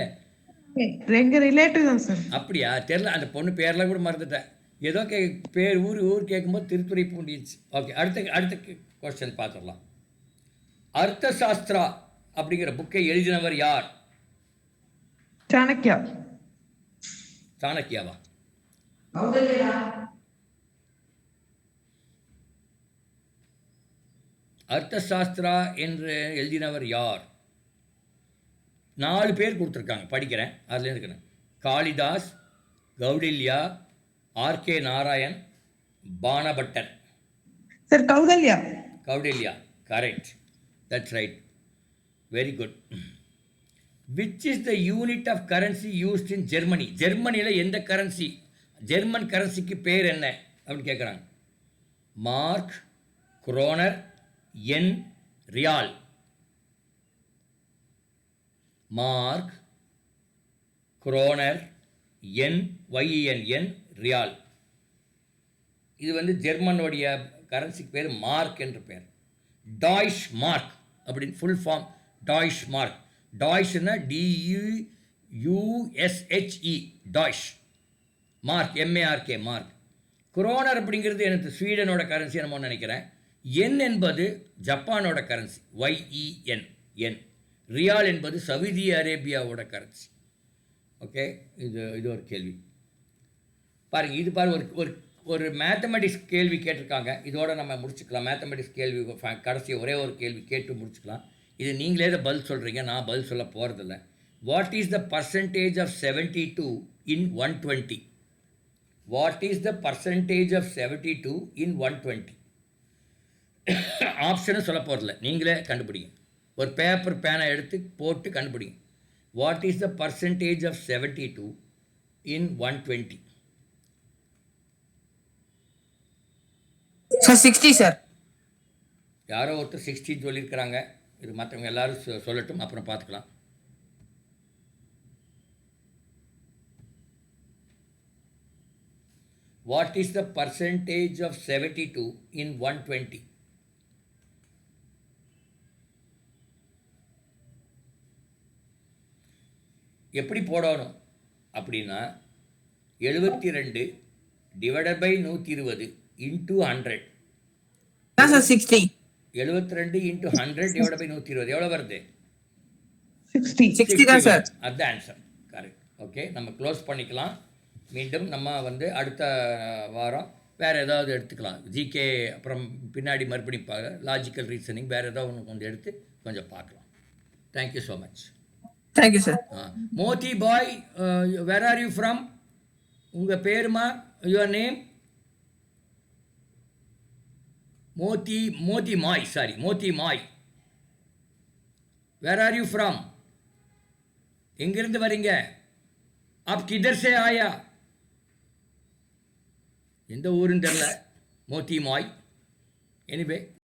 எங்கள் ரிலேட்டிவ் தான் சார். அப்படியா? தெரில, அந்த பொண்ணு பேரெலாம் கூட மறந்துட்டேன். ஏதோ பேர் ஊர் கேட்கும்போது திருத்துறைப்பூண்டிச்சு. ஓகே, அடுத்த கொஸ்டின் பார்த்துடலாம். அர்த்த சாஸ்திரா அப்படிங்கிற புக்கை எழுதினவர் யார்? சாணக்கியாவா? அர்த்த சாஸ்திரா என்று எழுதினவர் யார்? 4 பேர் கொடுத்துருக்காங்க, படிக்கிறேன். அதில் இருக்கணும். Kalidas, Kautilya, RK Narayan, Banabhattar. Sir Kautilya, correct, that's right, very good. Which is the unit of currency used in Germany? ஜெர்மனியில் எந்த கரன்சி, ஜெர்மன் கரன்சிக்கு பேர் என்ன அப்படின்னு கேட்குறாங்க. Mark, kroner, yen, riyal. Mark, kroner, yen, YEN, riyal. இது வந்து ஜெர்மனுடைய கரன்சிக்கு பேர் மார்க் என்று பேர். டாய்ஷ் மார்க் அப்படின்னு ஃபுல் ஃபார்ம் டாய்ஷ் மார்க். டாய்ஷ்னா DUSHE Deutsche. Mark MARK mark. Kroner அப்படிங்கிறது எனக்கு ஸ்வீடனோட கரன்சி நம்ம நினைக்கிறேன். என் என்பது ஜப்பானோட கரன்சி YEN. ரியால் என்பது சவுதி அரேபியாவோட கரன்சி. ஓகே, இது ஒரு கேள்வி பாருங்கள். இது பாருங்க, ஒரு மேத்தமெட்டிக்ஸ் கேள்வி கேட்டிருக்காங்க. இதோட நம்ம முடிச்சுக்கலாம். மேத்தமெட்டிக்ஸ் கேள்வி கடைசி ஒரே ஒரு கேள்வி கேட்டு முடிச்சுக்கலாம். இது நீங்களே தான் பதில் சொல்கிறீங்க, நான் பதில் சொல்ல போகிறதில்ல. What is the percentage of 72 in 120? What is the percentage of 72 in 120? ஆப்ஷனும் சொல்ல போகிறதில்ல, நீங்களே கண்டுபிடிங்க. ஒரு பேப்பர் பேனை எடுத்து போட்டு கண்டுபிடிங்க. What is the percentage of 72 in 120? Sir 60 sir. யாரோ ஒருத்தர் 60 சொல்லியிருக்கிறாங்க. இது மற்றவங்க எல்லாரும் சொல்லட்டும், அப்புறம் பார்த்துக்கலாம். What is the percentage of 72 in 120? எப்படி போடணும் அப்படின்னா 72 divided by 120 into 100. 60. 72 into 100 divide by 120 எவ்வளோ வருது? 60 தான் சார். அதுதான் ஆன்சர். கரெக்ட். ஓகே, நம்ம க்ளோஸ் பண்ணிக்கலாம். மீண்டும் நம்ம வந்து அடுத்த வாரம் வேறு ஏதாவது எடுத்துக்கலாம். ஜிகே அப்புறம் பின்னாடி மறுபடியும் லாஜிக்கல் ரீசனிங் வேறு ஏதாவது ஒன்று கொஞ்சம் எடுத்து கொஞ்சம் பார்க்கலாம். Thank you so much. Thank you sir. Modi Bhai, where are you from? உங்கள் பேருமா? Your name? Modi Mai. Sorry, Modi Mai. Where are you from? எங்கிருந்து வரீங்க? ஆப் கிதர் சே ஆயா? எந்த ஊருன்னு தெரில. மோதி மாய். எனிவே